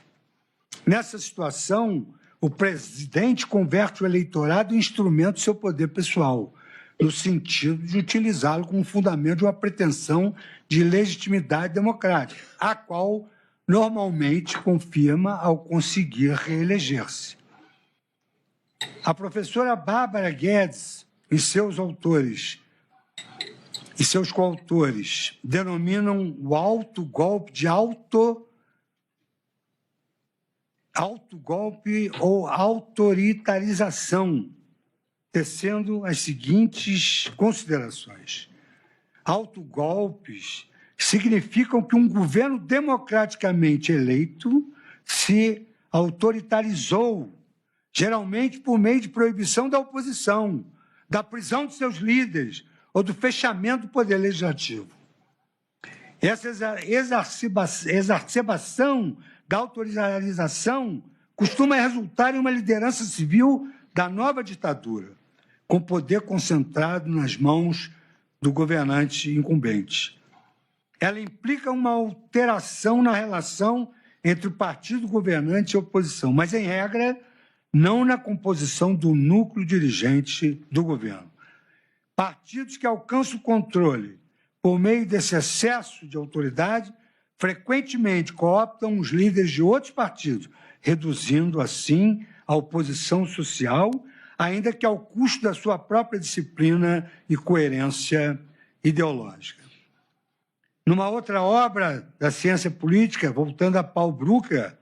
Nessa situação, o presidente converte o eleitorado em instrumento do seu poder pessoal, no sentido de utilizá-lo como fundamento de uma pretensão de legitimidade democrática, a qual normalmente confirma ao conseguir reeleger-se. A professora Bárbara Guedes, em seus autores e seus coautores denominam o autogolpe de autogolpe ou autoritarização, tecendo as seguintes considerações. Autogolpes significam que um governo democraticamente eleito se autoritarizou, geralmente por meio de proibição da oposição, da prisão de seus líderes ou do fechamento do poder legislativo. Essa exacerbação da autoritarização costuma resultar em uma liderança civil da nova ditadura, com poder concentrado nas mãos do governante incumbente. Ela implica uma alteração na relação entre o partido governante e a oposição, mas, em regra, não na composição do núcleo dirigente do governo. Partidos que alcançam o controle por meio desse excesso de autoridade frequentemente cooptam os líderes de outros partidos, reduzindo, assim, a oposição social, ainda que ao custo da sua própria disciplina e coerência ideológica. Numa outra obra da ciência política, voltando a Paul Brucker,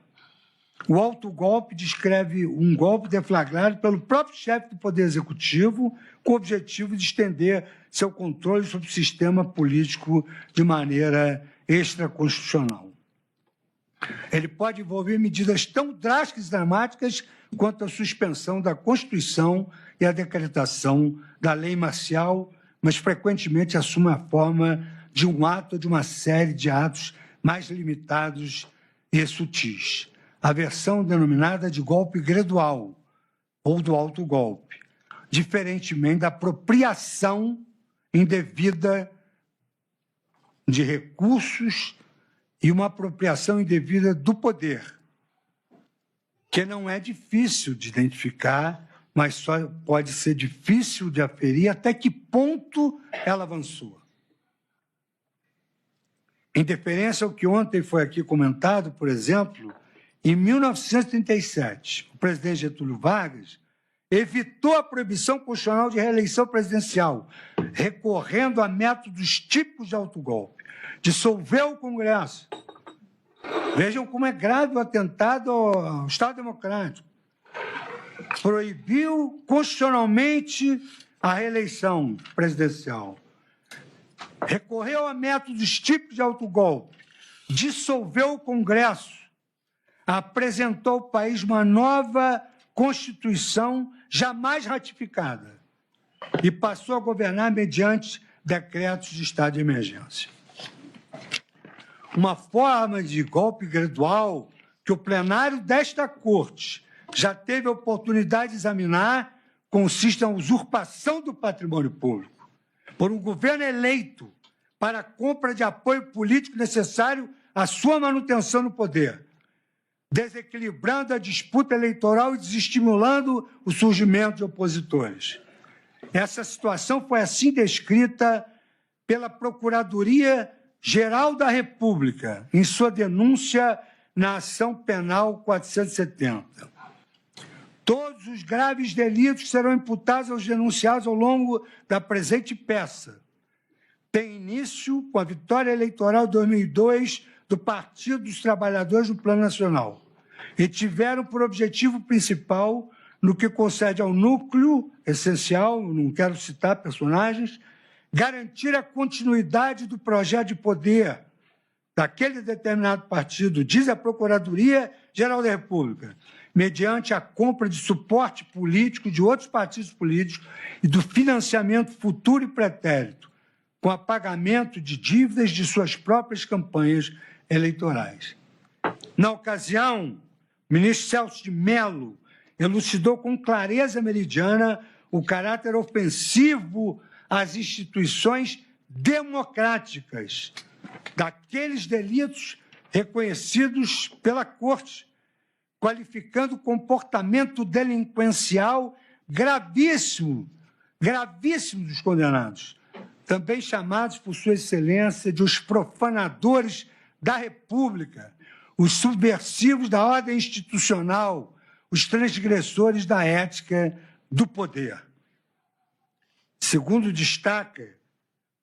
o autogolpe descreve um golpe deflagrado pelo próprio chefe do Poder Executivo com o objetivo de estender seu controle sobre o sistema político de maneira extraconstitucional. Ele pode envolver medidas tão drásticas e dramáticas quanto a suspensão da Constituição e a decretação da lei marcial, mas frequentemente assume a forma de um ato ou de uma série de atos mais limitados e sutis. A versão denominada de golpe gradual ou do autogolpe, diferentemente da apropriação indevida de recursos e uma apropriação indevida do poder, que não é difícil de identificar, mas só pode ser difícil de aferir até que ponto ela avançou. Em deferência ao que ontem foi aqui comentado, por exemplo, em 1937, o presidente Getúlio Vargas evitou a proibição constitucional de reeleição presidencial, recorrendo a métodos típicos de autogolpe. Dissolveu o Congresso. Vejam como é grave o atentado ao Estado Democrático. Proibiu constitucionalmente a reeleição presidencial. Recorreu a métodos típicos de autogolpe. Dissolveu o Congresso. Apresentou ao país uma nova Constituição jamais ratificada e passou a governar mediante decretos de estado de emergência. Uma forma de golpe gradual que o plenário desta Corte já teve a oportunidade de examinar consiste na usurpação do patrimônio público por um governo eleito para a compra de apoio político necessário à sua manutenção no poder, desequilibrando a disputa eleitoral e desestimulando o surgimento de opositores. Essa situação foi assim descrita pela Procuradoria-Geral da República, em sua denúncia na Ação Penal 470. Todos os graves delitos serão imputados aos denunciados ao longo da presente peça. Tem início com a vitória eleitoral de 2002 do Partido dos Trabalhadores no Plano Nacional e tiveram por objetivo principal, no que concerne ao núcleo essencial, não quero citar personagens, garantir a continuidade do projeto de poder daquele determinado partido, diz a Procuradoria-Geral da República, mediante a compra de suporte político de outros partidos políticos e do financiamento futuro e pretérito, com o pagamento de dívidas de suas próprias campanhas eleitorais. Na ocasião, o ministro Celso de Mello elucidou com clareza meridiana o caráter ofensivo às instituições democráticas daqueles delitos reconhecidos pela Corte, qualificando o comportamento delinquencial gravíssimo dos condenados, também chamados por Sua Excelência de os profanadores da República, os subversivos da ordem institucional, os transgressores da ética do poder. Segundo destaca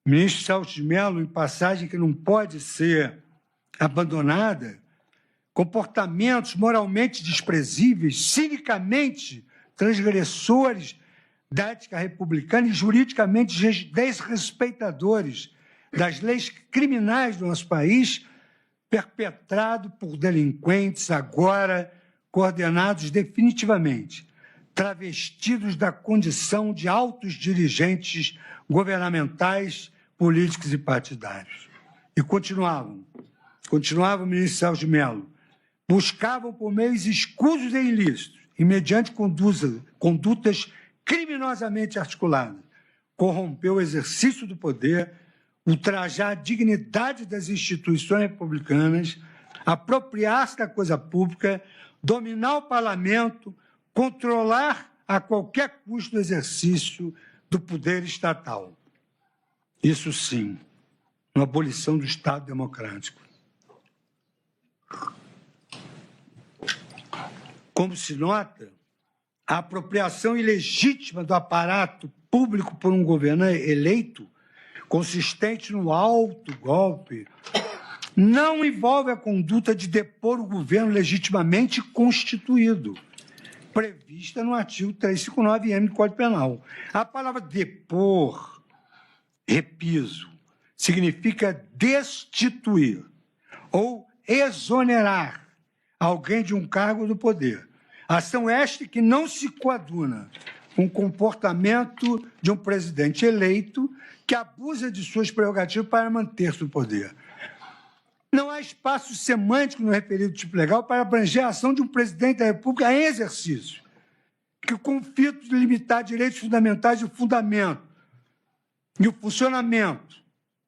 Ministro Celso de Mello, em passagem que não pode ser abandonada, comportamentos moralmente desprezíveis, cinicamente transgressores da ética republicana e juridicamente desrespeitadores das leis criminais do nosso país, perpetrado por delinquentes agora coordenados definitivamente, travestidos da condição de altos dirigentes governamentais, políticos e partidários. E continuavam o ministro Celso de Mello, buscavam por meios escusos e ilícitos e mediante condutas criminosamente articuladas, corromper o exercício do poder, ultrajar a dignidade das instituições republicanas, apropriar-se da coisa pública, dominar o parlamento, controlar a qualquer custo o exercício do poder estatal. Isso sim, uma abolição do Estado democrático. Como se nota, a apropriação ilegítima do aparato público por um governante eleito, consistente no alto golpe, não envolve a conduta de depor o governo legitimamente constituído, prevista no artigo 359-M do Código Penal. A palavra depor, repiso, significa destituir ou exonerar alguém de um cargo do poder. Ação esta que não se coaduna com o comportamento de um presidente eleito que abusa de suas prerrogativas para manter-se no poder. Não há espaço semântico no referido tipo legal para abranger a ação de um presidente da República em exercício, que o conflito de limitar direitos fundamentais e o fundamento e o funcionamento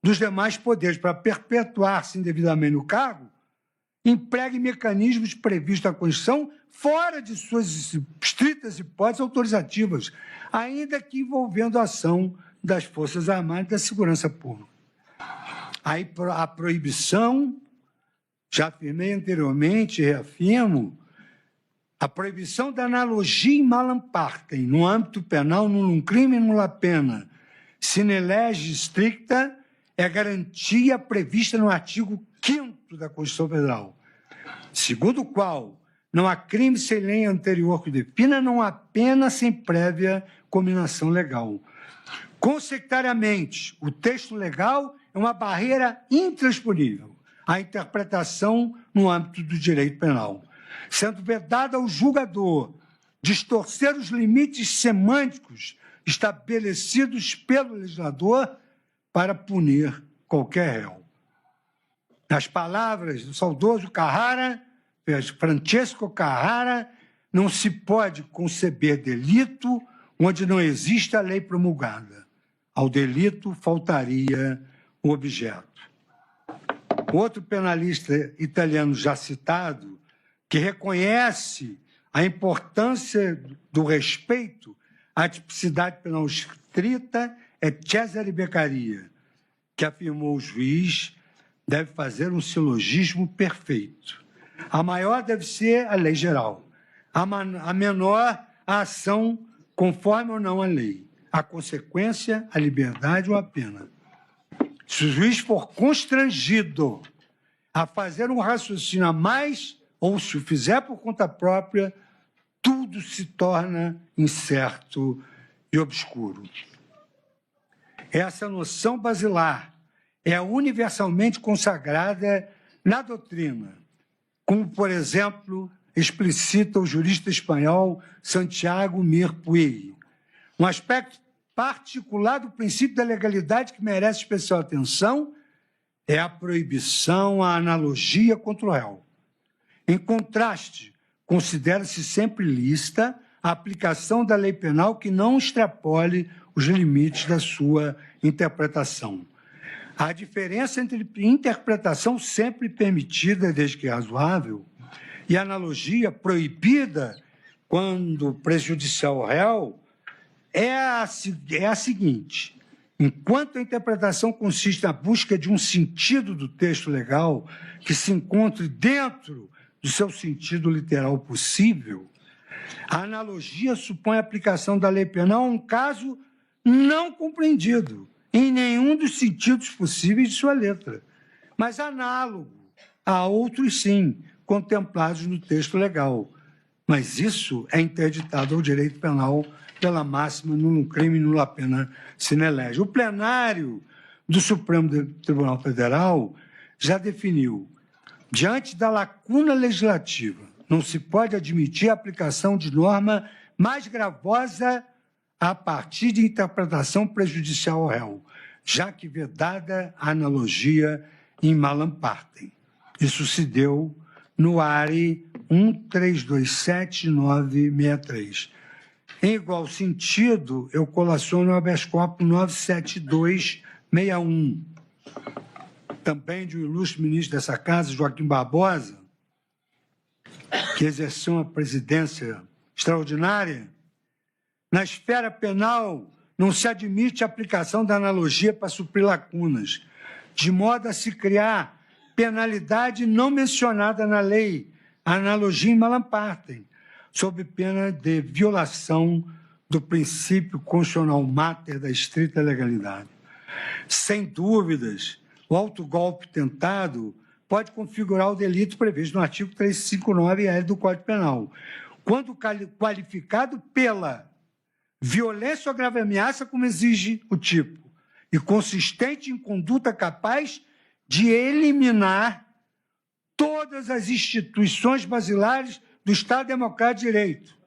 dos demais poderes para perpetuar-se indevidamente no cargo, empregue mecanismos previstos na Constituição fora de suas estritas hipóteses autorizativas, ainda que envolvendo a ação das Forças Armadas e da Segurança Pública. A proibição, já afirmei anteriormente e reafirmo, a proibição da analogia in malam partem, no âmbito penal, num crime e nula pena, sine lege stricta, é garantia prevista no artigo 5º da Constituição Federal, segundo o qual não há crime sem lei anterior que defina, não há pena sem prévia combinação legal. Consequentariamente, o texto legal é uma barreira intransponível à interpretação no âmbito do direito penal, sendo vedado ao julgador distorcer os limites semânticos estabelecidos pelo legislador para punir qualquer réu. Nas palavras do saudoso Carrara, Francesco Carrara, não se pode conceber delito onde não existe a lei promulgada. Ao delito faltaria o objeto. Outro penalista italiano já citado, que reconhece a importância do respeito à tipicidade penal estrita, é Cesare Beccaria, que afirmou o juiz deve fazer um silogismo perfeito. A maior deve ser a lei geral, a menor a ação conforme ou não a lei, a consequência, a liberdade ou a pena. Se o juiz for constrangido a fazer um raciocínio a mais, ou se o fizer por conta própria, tudo se torna incerto e obscuro. Essa noção basilar é universalmente consagrada na doutrina, como, por exemplo, explicita o jurista espanhol Santiago Mir Puig. Um aspecto particular do princípio da legalidade que merece especial atenção é a proibição à analogia contra o réu. Em contraste, considera-se sempre lícita a aplicação da lei penal que não extrapole os limites da sua interpretação. A diferença entre interpretação sempre permitida, desde que razoável, e analogia proibida quando prejudicial ao réu é a seguinte: enquanto a interpretação consiste na busca de um sentido do texto legal que se encontre dentro do seu sentido literal possível, a analogia supõe a aplicação da lei penal a um caso não compreendido em nenhum dos sentidos possíveis de sua letra, mas análogo a outros, sim, contemplados no texto legal. Mas isso é interditado ao direito penal pela máxima nullum crime, nulla pena sine lege. O plenário do Supremo Tribunal Federal já definiu: diante da lacuna legislativa, não se pode admitir a aplicação de norma mais gravosa a partir de interpretação prejudicial ao réu, já que vedada a analogia em malam partem. Isso se deu no ARE 1327-963. Em igual sentido, eu colaciono o habeas corpus 97261, também de um ilustre ministro dessa casa, Joaquim Barbosa, que exerceu uma presidência extraordinária. Na esfera penal, não se admite a aplicação da analogia para suprir lacunas, de modo a se criar penalidade não mencionada na lei, a analogia em malam partem, sob pena de violação do princípio constitucional máter da estrita legalidade. Sem dúvidas, o autogolpe tentado pode configurar o delito previsto no artigo 359-L do Código Penal, quando qualificado pela violência ou grave ameaça, como exige o tipo, e consistente em conduta capaz de eliminar todas as instituições basilares do Estado Democrático de Direito.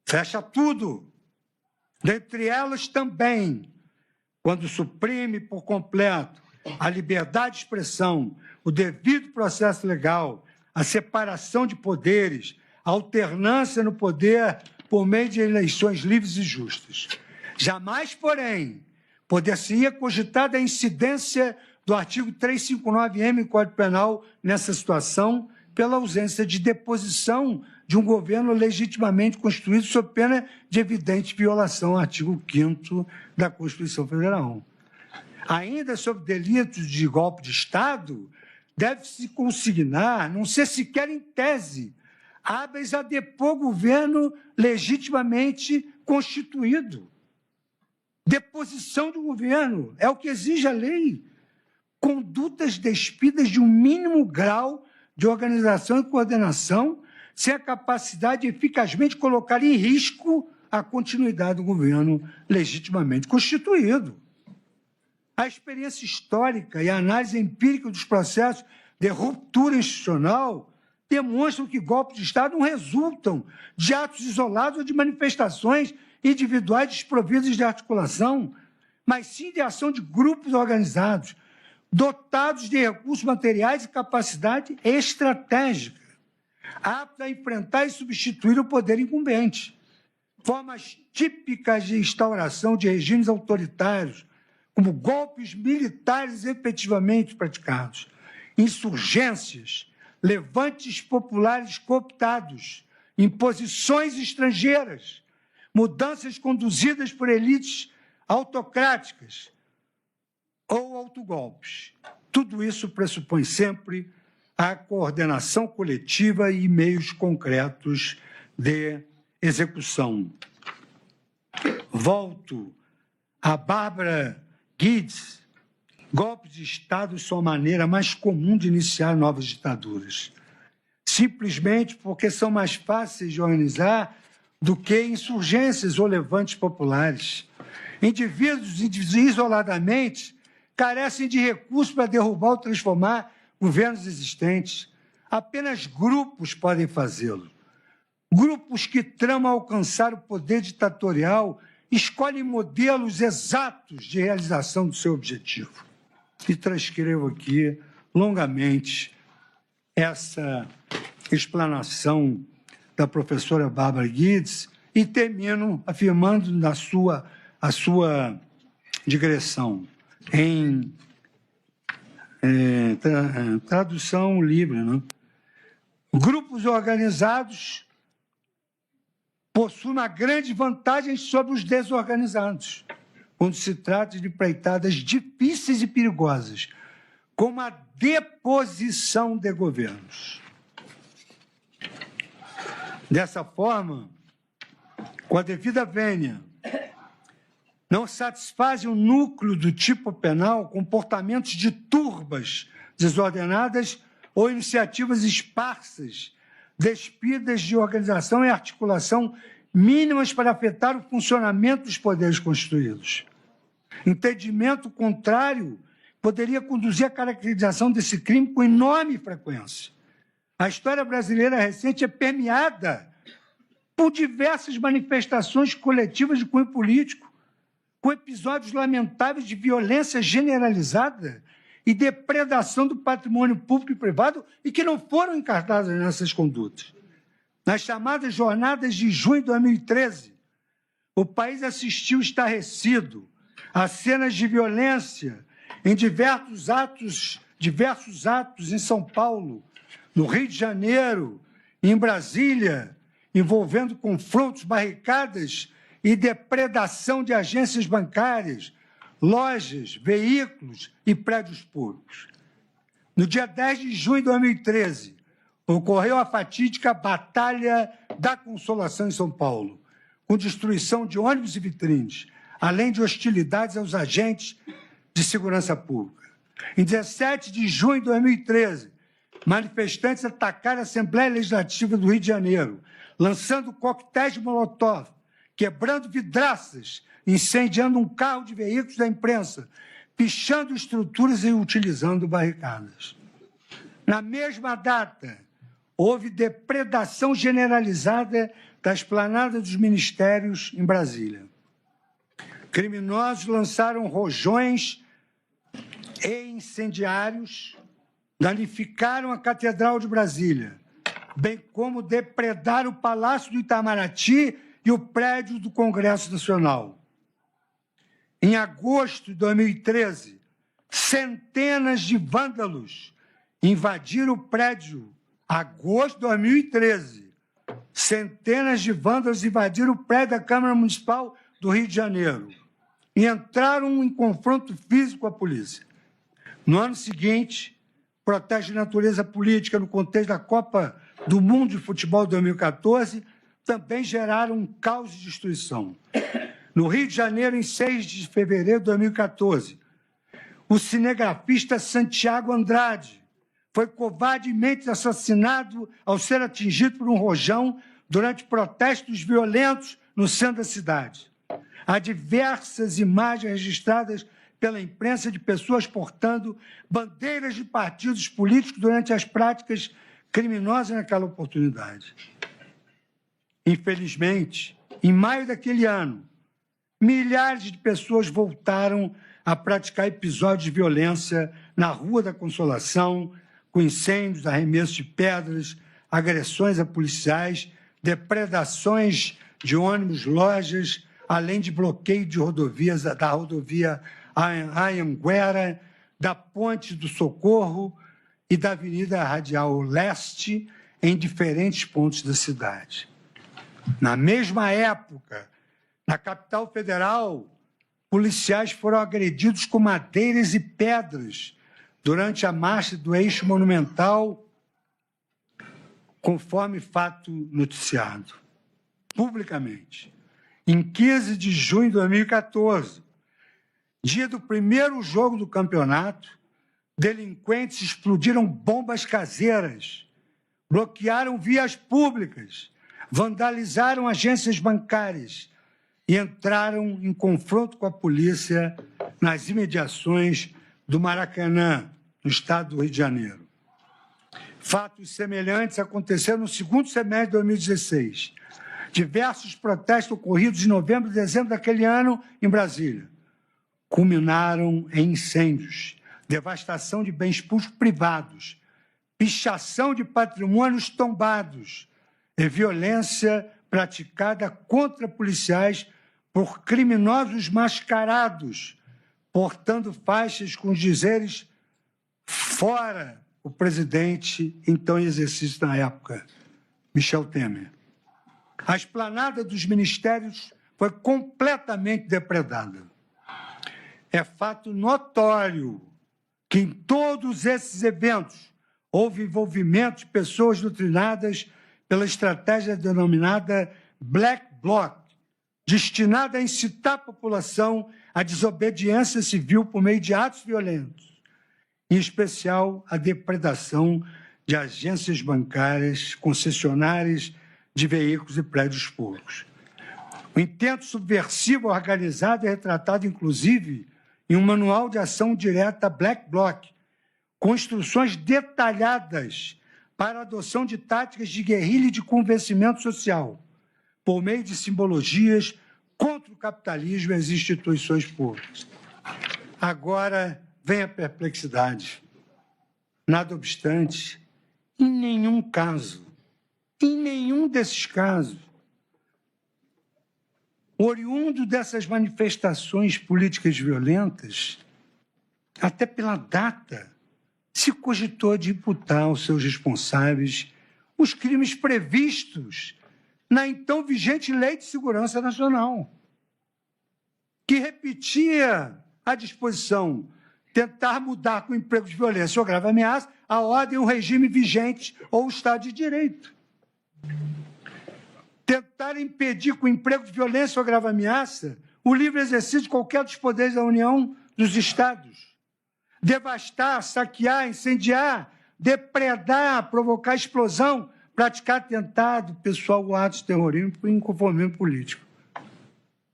Fecha tudo. Dentre elas também, quando suprime por completo a liberdade de expressão, o devido processo legal, a separação de poderes, a alternância no poder por meio de eleições livres e justas. Jamais, porém, poder-se-ia cogitar a incidência do artigo 359-M do Código Penal nessa situação, pela ausência de deposição de um governo legitimamente constituído sob pena de evidente violação ao artigo 5º da Constituição Federal. Ainda sobre delitos de golpe de Estado, deve-se consignar, não ser sequer em tese, hábeis a depor governo legitimamente constituído. Deposição do governo é o que exige a lei. Condutas despidas de um mínimo grau de organização e coordenação, sem a capacidade de eficazmente colocar em risco a continuidade do governo legitimamente constituído. A experiência histórica e a análise empírica dos processos de ruptura institucional demonstram que golpes de Estado não resultam de atos isolados ou de manifestações individuais desprovidas de articulação, mas sim de ação de grupos organizados, dotados de recursos materiais e capacidade estratégica, aptos a enfrentar e substituir o poder incumbente. Formas típicas de instauração de regimes autoritários, como golpes militares efetivamente praticados, insurgências, levantes populares cooptados, imposições estrangeiras, mudanças conduzidas por elites autocráticas ou autogolpes. Tudo isso pressupõe sempre a coordenação coletiva e meios concretos de execução. Volto a Bárbara Guedes. Golpes de Estado são a maneira mais comum de iniciar novas ditaduras, simplesmente porque são mais fáceis de organizar do que insurgências ou levantes populares. Indivíduos isoladamente carecem de recursos para derrubar ou transformar governos existentes. Apenas grupos podem fazê-lo. Grupos que tramam alcançar o poder ditatorial escolhem modelos exatos de realização do seu objetivo. E transcrevo aqui longamente essa explanação da professora Bárbara Guedes e termino afirmando a sua digressão em tradução livre, né? Grupos organizados possuem uma grande vantagem sobre os desorganizados, quando se trata de empreitadas difíceis e perigosas, como a deposição de governos. Dessa forma, com a devida vênia, Não satisfazem o núcleo do tipo penal comportamentos de turbas desordenadas ou iniciativas esparsas, despidas de organização e articulação mínimas para afetar o funcionamento dos poderes constituídos. Entendimento contrário poderia conduzir à caracterização desse crime com enorme frequência. A história brasileira recente é permeada por diversas manifestações coletivas de cunho político, com episódios lamentáveis de violência generalizada e depredação do patrimônio público e privado e que não foram encartadas nessas condutas. Nas chamadas jornadas de junho de 2013, o país assistiu estarrecido a cenas de violência em diversos atos em São Paulo, no Rio de Janeiro, em Brasília, envolvendo confrontos, barricadas e depredação de agências bancárias, lojas, veículos e prédios públicos. No dia 10 de junho de 2013, ocorreu a fatídica Batalha da Consolação em São Paulo, com destruição de ônibus e vitrines, além de hostilidades aos agentes de segurança pública. Em 17 de junho de 2013, manifestantes atacaram a Assembleia Legislativa do Rio de Janeiro, lançando coquetéis de molotov, quebrando vidraças, incendiando um carro de veículos da imprensa, pichando estruturas e utilizando barricadas. Na mesma data, houve depredação generalizada da esplanada dos ministérios em Brasília. Criminosos lançaram rojões e incendiários, danificaram a Catedral de Brasília, bem como depredaram o Palácio do Itamaraty e o prédio do Congresso Nacional. Em agosto de 2013, centenas de vândalos invadiram o prédio. Agosto de 2013, centenas de vândalos invadiram o prédio da Câmara Municipal do Rio de Janeiro e entraram em confronto físico com a polícia. No ano seguinte, protestos de natureza política no contexto da Copa do Mundo de Futebol de 2014 também geraram um caos de destruição. No Rio de Janeiro, em 6 de fevereiro de 2014, o cinegrafista Santiago Andrade foi covardemente assassinado ao ser atingido por um rojão durante protestos violentos no centro da cidade. Há diversas imagens registradas pela imprensa de pessoas portando bandeiras de partidos políticos durante as práticas criminosas naquela oportunidade. Infelizmente, em maio daquele ano, milhares de pessoas voltaram a praticar episódios de violência na Rua da Consolação, com incêndios, arremessos de pedras, agressões a policiais, depredações de ônibus, lojas, além de bloqueio de rodovias, da rodovia Anhanguera, da Ponte do Socorro e da Avenida Radial Leste, em diferentes pontos da cidade. Na mesma época, na capital federal, policiais foram agredidos com madeiras e pedras durante a marcha do Eixo Monumental, conforme fato noticiado publicamente. Em 15 de junho de 2014, dia do primeiro jogo do campeonato, delinquentes explodiram bombas caseiras, bloquearam vias públicas, vandalizaram agências bancárias e entraram em confronto com a polícia nas imediações do Maracanã, no estado do Rio de Janeiro. Fatos semelhantes aconteceram no segundo semestre de 2016. Diversos protestos ocorridos em novembro e dezembro daquele ano em Brasília culminaram em incêndios, devastação de bens públicos privados, pichação de patrimônios tombados e violência praticada contra policiais por criminosos mascarados, portando faixas com os dizeres "fora o presidente", então em exercício na época, Michel Temer. A esplanada dos ministérios foi completamente depredada. É fato notório que em todos esses eventos houve envolvimento de pessoas doutrinadas pela estratégia denominada Black Bloc, destinada a incitar a população à desobediência civil por meio de atos violentos, em especial a depredação de agências bancárias, concessionárias de veículos e prédios públicos. O intento subversivo organizado é retratado, inclusive, em um manual de ação direta Black Bloc, com instruções detalhadas para a adoção de táticas de guerrilha e de convencimento social, por meio de simbologias contra o capitalismo e as instituições públicas. Agora vem a perplexidade. Nada obstante, em nenhum caso, em nenhum desses casos, oriundo dessas manifestações políticas violentas, até pela data, se cogitou de imputar aos seus responsáveis os crimes previstos na então vigente Lei de Segurança Nacional, que repetia a disposição tentar mudar com emprego de violência ou grave ameaça a ordem e o regime vigente ou o Estado de Direito. Tentar impedir com emprego de violência ou grave ameaça o livre exercício de qualquer dos poderes da União dos Estados. Devastar, saquear, incendiar, depredar, provocar explosão, praticar atentado pessoal ou atos de terrorismo por inconformismo político.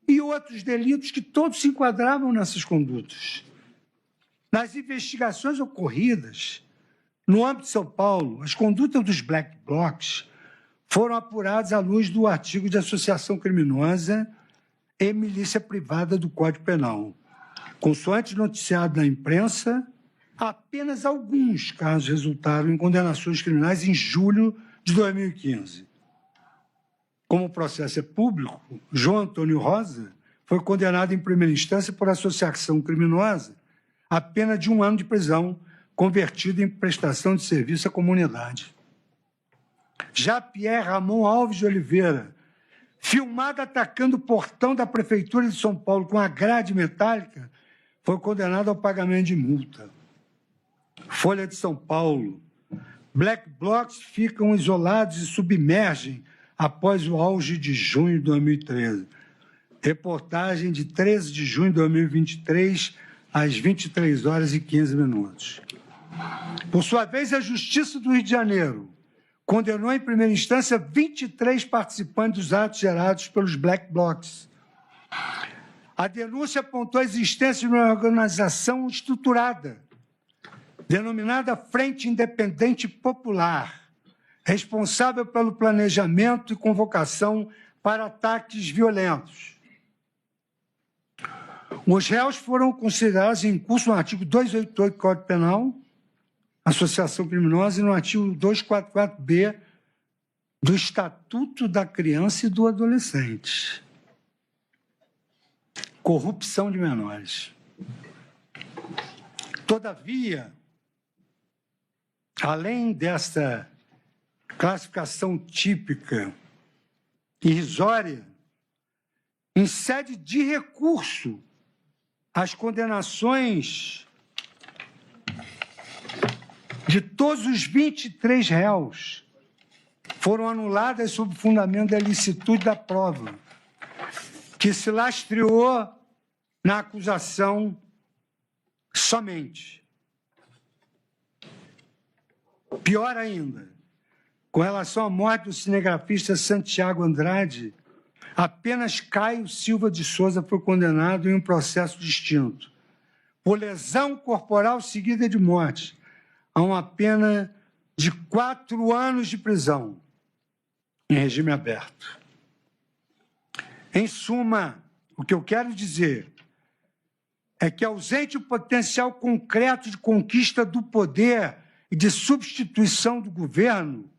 E outros delitos que todos se enquadravam nessas condutas. Nas investigações ocorridas no âmbito de São Paulo, as condutas dos Black Blocs foram apuradas à luz do artigo de associação criminosa e milícia privada do Código Penal. Consoante noticiado na imprensa, apenas alguns casos resultaram em condenações criminais em julho de 2015. Como o processo é público, João Antônio Rosa foi condenado em primeira instância por associação criminosa a pena de 1 ano de prisão, convertido em prestação de serviço à comunidade. Já Pierre Ramon Alves de Oliveira, filmado atacando o portão da Prefeitura de São Paulo com a grade metálica, foi condenado ao pagamento de multa. Folha de São Paulo. Black Blocs ficam isolados e submergem após o auge de junho de 2013. Reportagem de 13 de junho de 2023, às 23h15. Por sua vez, a Justiça do Rio de Janeiro condenou em primeira instância 23 participantes dos atos gerados pelos Black Blocs. A denúncia apontou a existência de uma organização estruturada, denominada Frente Independente Popular, responsável pelo planejamento e convocação para ataques violentos. Os réus foram considerados em curso no artigo 288 do Código Penal, associação criminosa, e no artigo 244B do Estatuto da Criança e do Adolescente. Corrupção de menores. Todavia, além desta classificação típica irrisória, em sede de recurso, as condenações de todos os 23 réus foram anuladas sob o fundamento da ilicitude da prova, que se lastreou na acusação somente. Pior ainda, com relação à morte do cinegrafista Santiago Andrade, apenas Caio Silva de Souza foi condenado em um processo distinto, por lesão corporal seguida de morte, a uma pena de 4 anos de prisão, em regime aberto. Em suma, o que eu quero dizer é que, ausente o potencial concreto de conquista do poder e de substituição do governo,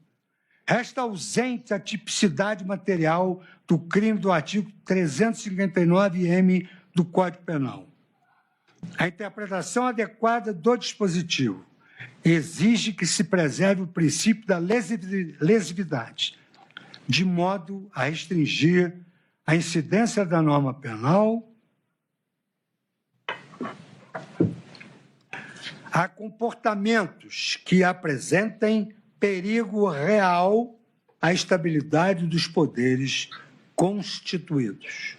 resta ausente a tipicidade material do crime do artigo 359-M do Código Penal. A interpretação adequada do dispositivo exige que se preserve o princípio da lesividade, de modo a restringir a incidência da norma penal a comportamentos que apresentem perigo real à estabilidade dos poderes constituídos.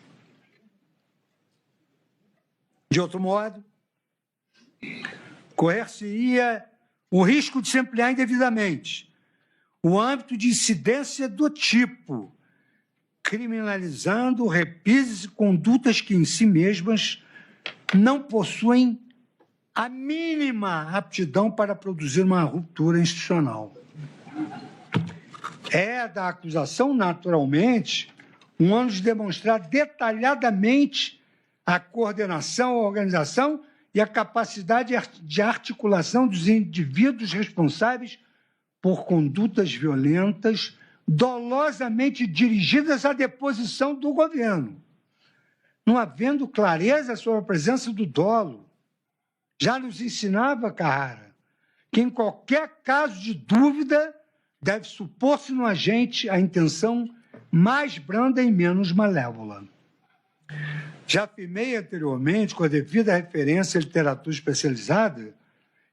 De outro modo, correr-se-ia o risco de se ampliar indevidamente o âmbito de incidência do tipo, criminalizando repises e condutas que em si mesmas não possuem a mínima aptidão para produzir uma ruptura institucional. É da acusação, naturalmente, um ânimo de demonstrar detalhadamente a coordenação, a organização e a capacidade de articulação dos indivíduos responsáveis por condutas violentas dolosamente dirigidas à deposição do governo, não havendo clareza sobre a presença do dolo. Já nos ensinava Carrara que, em qualquer caso de dúvida, deve supor-se no agente a intenção mais branda e menos malévola. Já afirmei anteriormente, com a devida referência à literatura especializada,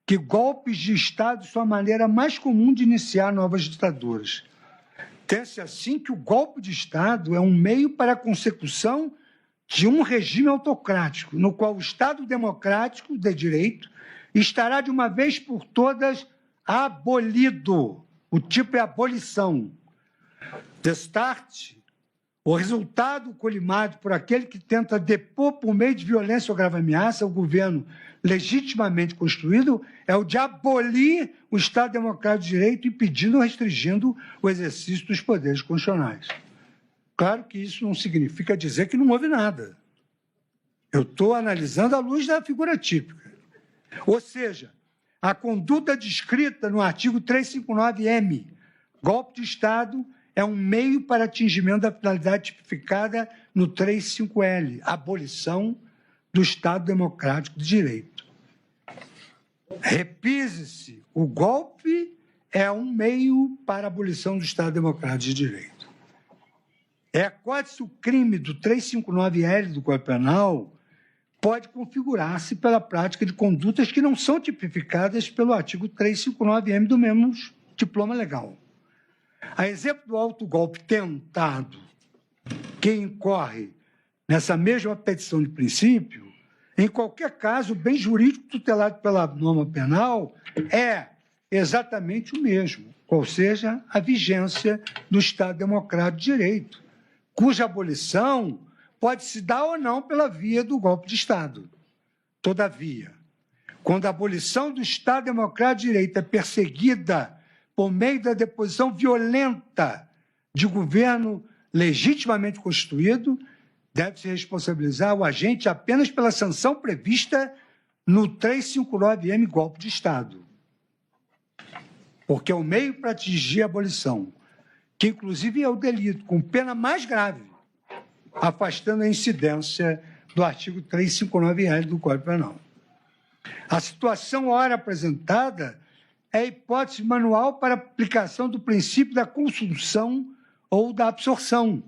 que golpes de Estado são a maneira mais comum de iniciar novas ditaduras. Tem-se assim que o golpe de Estado é um meio para a consecução de um regime autocrático, no qual o Estado democrático de direito estará de uma vez por todas abolido. O tipo é abolição. Destarte, o resultado colimado por aquele que tenta depor por meio de violência ou grave ameaça o governo legitimamente construído é o de abolir o Estado democrático de direito, impedindo ou restringindo o exercício dos poderes constitucionais. Claro que isso não significa dizer que não houve nada. Eu estou analisando à luz da figura típica. Ou seja, a conduta descrita no artigo 359-M, golpe de Estado, é um meio para atingimento da finalidade tipificada no 35L, abolição do Estado democrático de direito. Repise-se, o golpe é um meio para a abolição do Estado democrático de direito. Recorde-se o crime do 359L do Código Penal pode configurar-se pela prática de condutas que não são tipificadas pelo artigo 359-M do mesmo diploma legal. A exemplo do autogolpe tentado, que incorre nessa mesma petição de princípio, em qualquer caso, o bem jurídico tutelado pela norma penal é exatamente o mesmo, ou seja, a vigência do Estado democrático de direito, cuja abolição pode se dar ou não pela via do golpe de Estado. Todavia, quando a abolição do Estado democrático de direito é perseguida por meio da deposição violenta de governo legitimamente constituído, deve-se responsabilizar o agente apenas pela sanção prevista no 359-M, golpe de Estado. Porque é o meio para atingir a abolição, que inclusive é o delito, com pena mais grave, afastando a incidência do artigo 359-L do Código Penal. A situação ora apresentada é a hipótese manual para aplicação do princípio da consunção ou da absorção,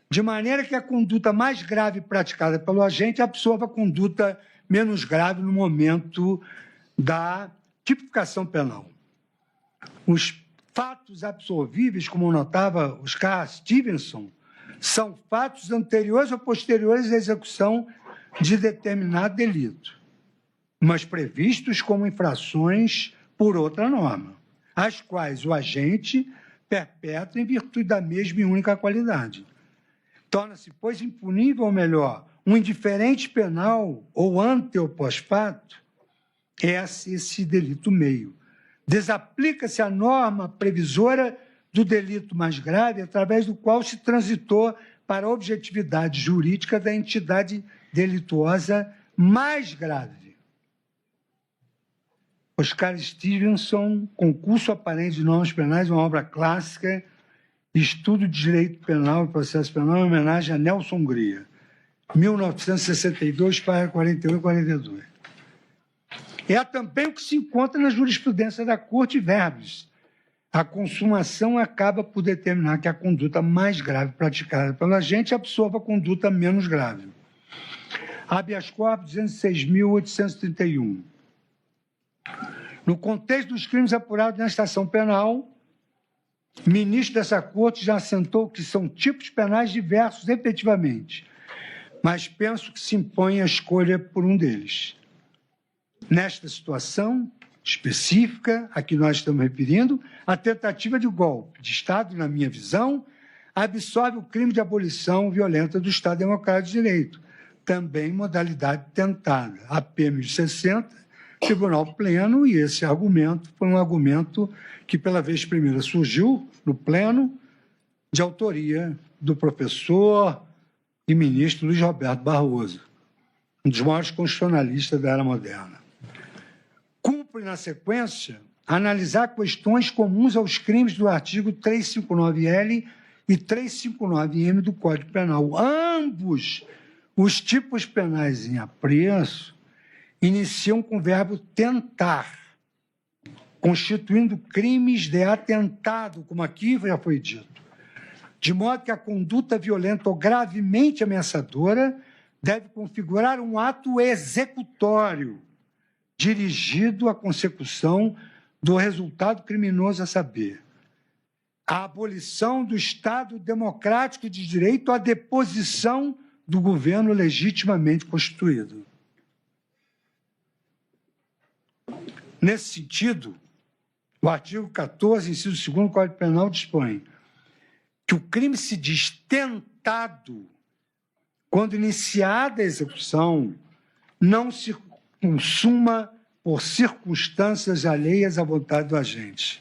de maneira que a conduta mais grave praticada pelo agente absorva a conduta menos grave no momento da tipificação penal. Os fatos absorvíveis, como notava Oscar Stevenson, são fatos anteriores ou posteriores à execução de determinado delito, mas previstos como infrações por outra norma, as quais o agente perpetra em virtude da mesma e única qualidade. Torna-se, pois, impunível, ou melhor, um indiferente penal ou ante ou pós-fato, esse delito meio. Desaplica-se a norma previsora do delito mais grave, através do qual se transitou para a objetividade jurídica da entidade delituosa mais grave. Oscar Stevenson, Concurso Aparente de Normas Penais, uma obra clássica, Estudo de Direito Penal e Processo Penal, em homenagem a Nelson Hungria, 1962, página 41 e 42. É também o que se encontra na jurisprudência da Corte Verbis. A consumação acaba por determinar que a conduta mais grave praticada pelo agente absorva a conduta menos grave. Habeas corpus 206.831. No contexto dos crimes apurados na estação penal, o ministro dessa corte já assentou que são tipos penais diversos, efetivamente, mas penso que se impõe a escolha por um deles. Nesta situação específica a que nós estamos referindo, a tentativa de golpe de Estado, na minha visão, absorve o crime de abolição violenta do Estado Democrático de Direito, também modalidade tentada, AP 1060, Tribunal Pleno, e esse argumento foi um argumento que pela vez primeira surgiu no Pleno, de autoria do professor e ministro Luiz Roberto Barroso, um dos maiores constitucionalistas da era moderna. Cumpre, na sequência, analisar questões comuns aos crimes do artigo 359-L e 359-M do Código Penal. Ambos os tipos penais em apreço iniciam com o verbo tentar, constituindo crimes de atentado, como aqui já foi dito, de modo que a conduta violenta ou gravemente ameaçadora deve configurar um ato executório dirigido à consecução do resultado criminoso, a saber, a abolição do Estado Democrático de Direito, a deposição do governo legitimamente constituído. Nesse sentido, o artigo 14, inciso 2º do Código Penal dispõe que o crime se diz tentado quando iniciada a execução não se consuma por circunstâncias alheias à vontade do agente.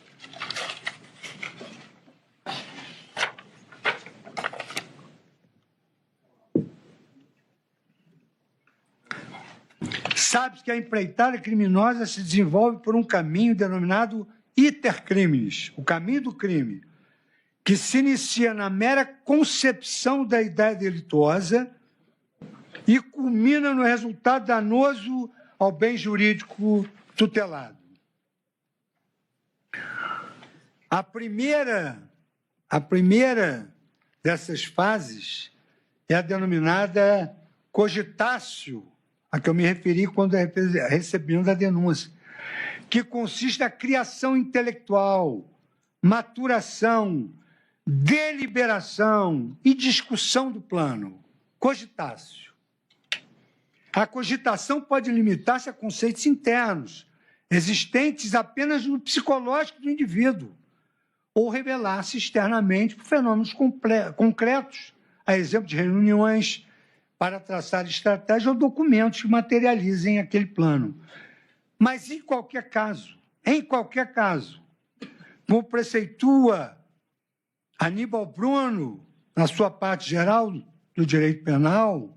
Sabe-se que a empreitada criminosa se desenvolve por um caminho denominado iter criminis, o caminho do crime, que se inicia na mera concepção da ideia delituosa e culmina no resultado danoso ao bem jurídico tutelado. A primeira dessas fases é a denominada cogitatio, a que eu me referi quando recebendo a denúncia, que consiste na criação intelectual, maturação, deliberação e discussão do plano. Cogitatio. A cogitação pode limitar-se a conceitos internos, existentes apenas no psicológico do indivíduo, ou revelar-se externamente por fenômenos concretos, a exemplo de reuniões para traçar estratégia ou documentos que materializem aquele plano. Mas, em qualquer caso, como preceitua Aníbal Bruno, na sua parte geral do direito penal,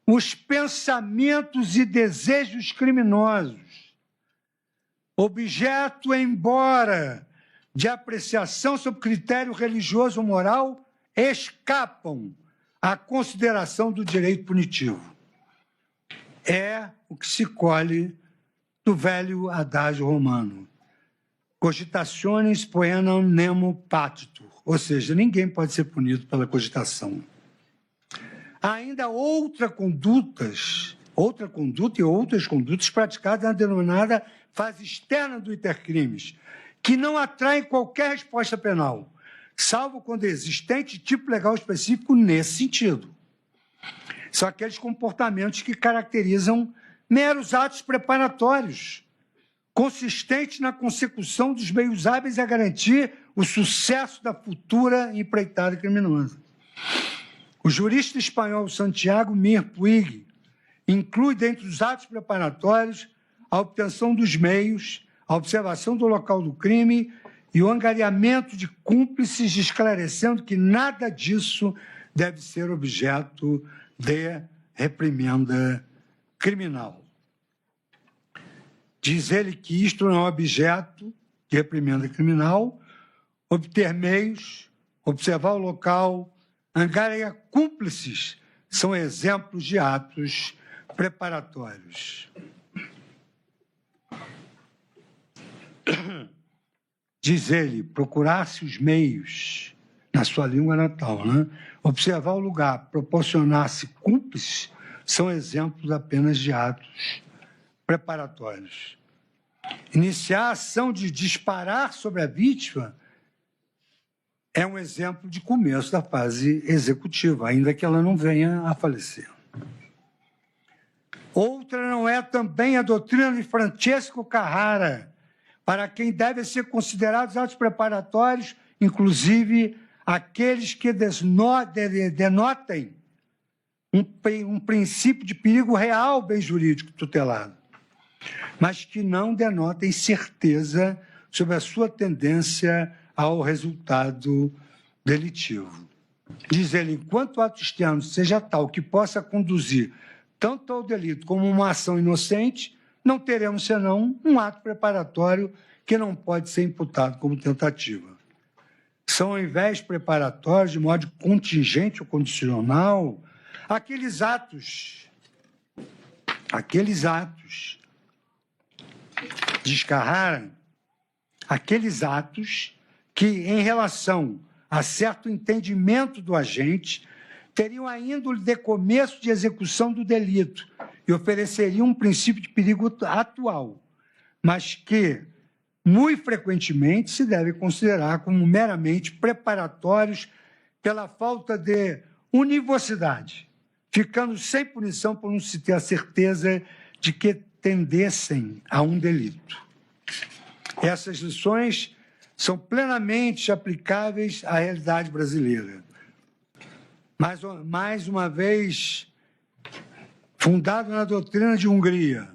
os pensamentos e desejos criminosos, objeto, embora de apreciação sob critério religioso ou moral, escapam à consideração do direito punitivo. É o que se colhe do velho adágio romano. Cogitationes poenam nemo patitur, ou seja, ninguém pode ser punido pela cogitação. Há ainda outra conduta e outras condutas praticadas na denominada fase externa do intercrimes, que não atraem qualquer resposta penal, salvo quando existente tipo legal específico nesse sentido. São aqueles comportamentos que caracterizam meros atos preparatórios, consistentes na consecução dos meios hábeis a garantir o sucesso da futura empreitada criminosa. O jurista espanhol Santiago Mir Puig inclui, dentre os atos preparatórios, a obtenção dos meios, a observação do local do crime e o angariamento de cúmplices, esclarecendo que nada disso deve ser objeto de reprimenda criminal. Diz ele que isto não é objeto de reprimenda criminal, obter meios, observar o local, angariar cúmplices são exemplos de atos preparatórios. Diz ele, procurar-se os meios, na sua língua natal, né? Observar o lugar, proporcionar-se cúmplices, são exemplos apenas de atos preparatórios. Iniciar a ação de disparar sobre a vítima é um exemplo de começo da fase executiva, ainda que ela não venha a falecer. Outra não é também a doutrina de Francesco Carrara, para quem devem ser considerados atos preparatórios, inclusive aqueles que denotem um princípio de perigo real ao bem jurídico tutelado, mas que não denotem certeza sobre a sua tendência ao resultado delitivo. Diz ele, enquanto o ato externo seja tal que possa conduzir tanto ao delito como uma ação inocente, não teremos senão um ato preparatório que não pode ser imputado como tentativa. São, ao invés preparatórios, de modo contingente ou condicional, aqueles atos, diz Carrara, aqueles atos que, em relação a certo entendimento do agente, teriam a índole de começo de execução do delito e ofereceriam um princípio de perigo atual, mas que, muito frequentemente, se deve considerar como meramente preparatórios pela falta de univocidade, ficando sem punição por não se ter a certeza de que tendessem a um delito. Essas lições são plenamente aplicáveis à realidade brasileira. Mais uma vez, fundado na doutrina de Hungria,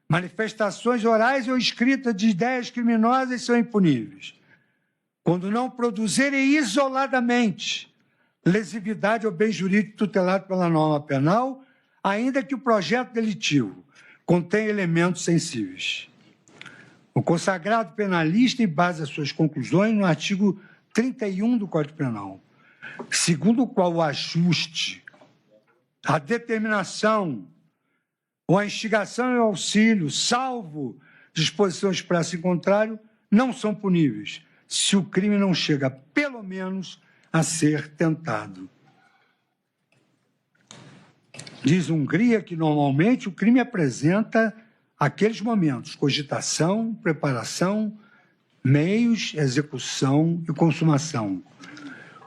manifestações orais ou escritas de ideias criminosas são impuníveis, quando não produzirem isoladamente lesividade ao bem jurídico tutelado pela norma penal, ainda que o projeto delitivo contenha elementos sensíveis. O consagrado penalista embasa suas conclusões no artigo 31 do Código Penal, segundo o qual o ajuste, a determinação ou a instigação e o auxílio, salvo disposição expressa em contrário, não são puníveis, se o crime não chega, pelo menos, a ser tentado. Diz Hungria que, normalmente, o crime apresenta aqueles momentos: cogitação, preparação, meios, execução e consumação.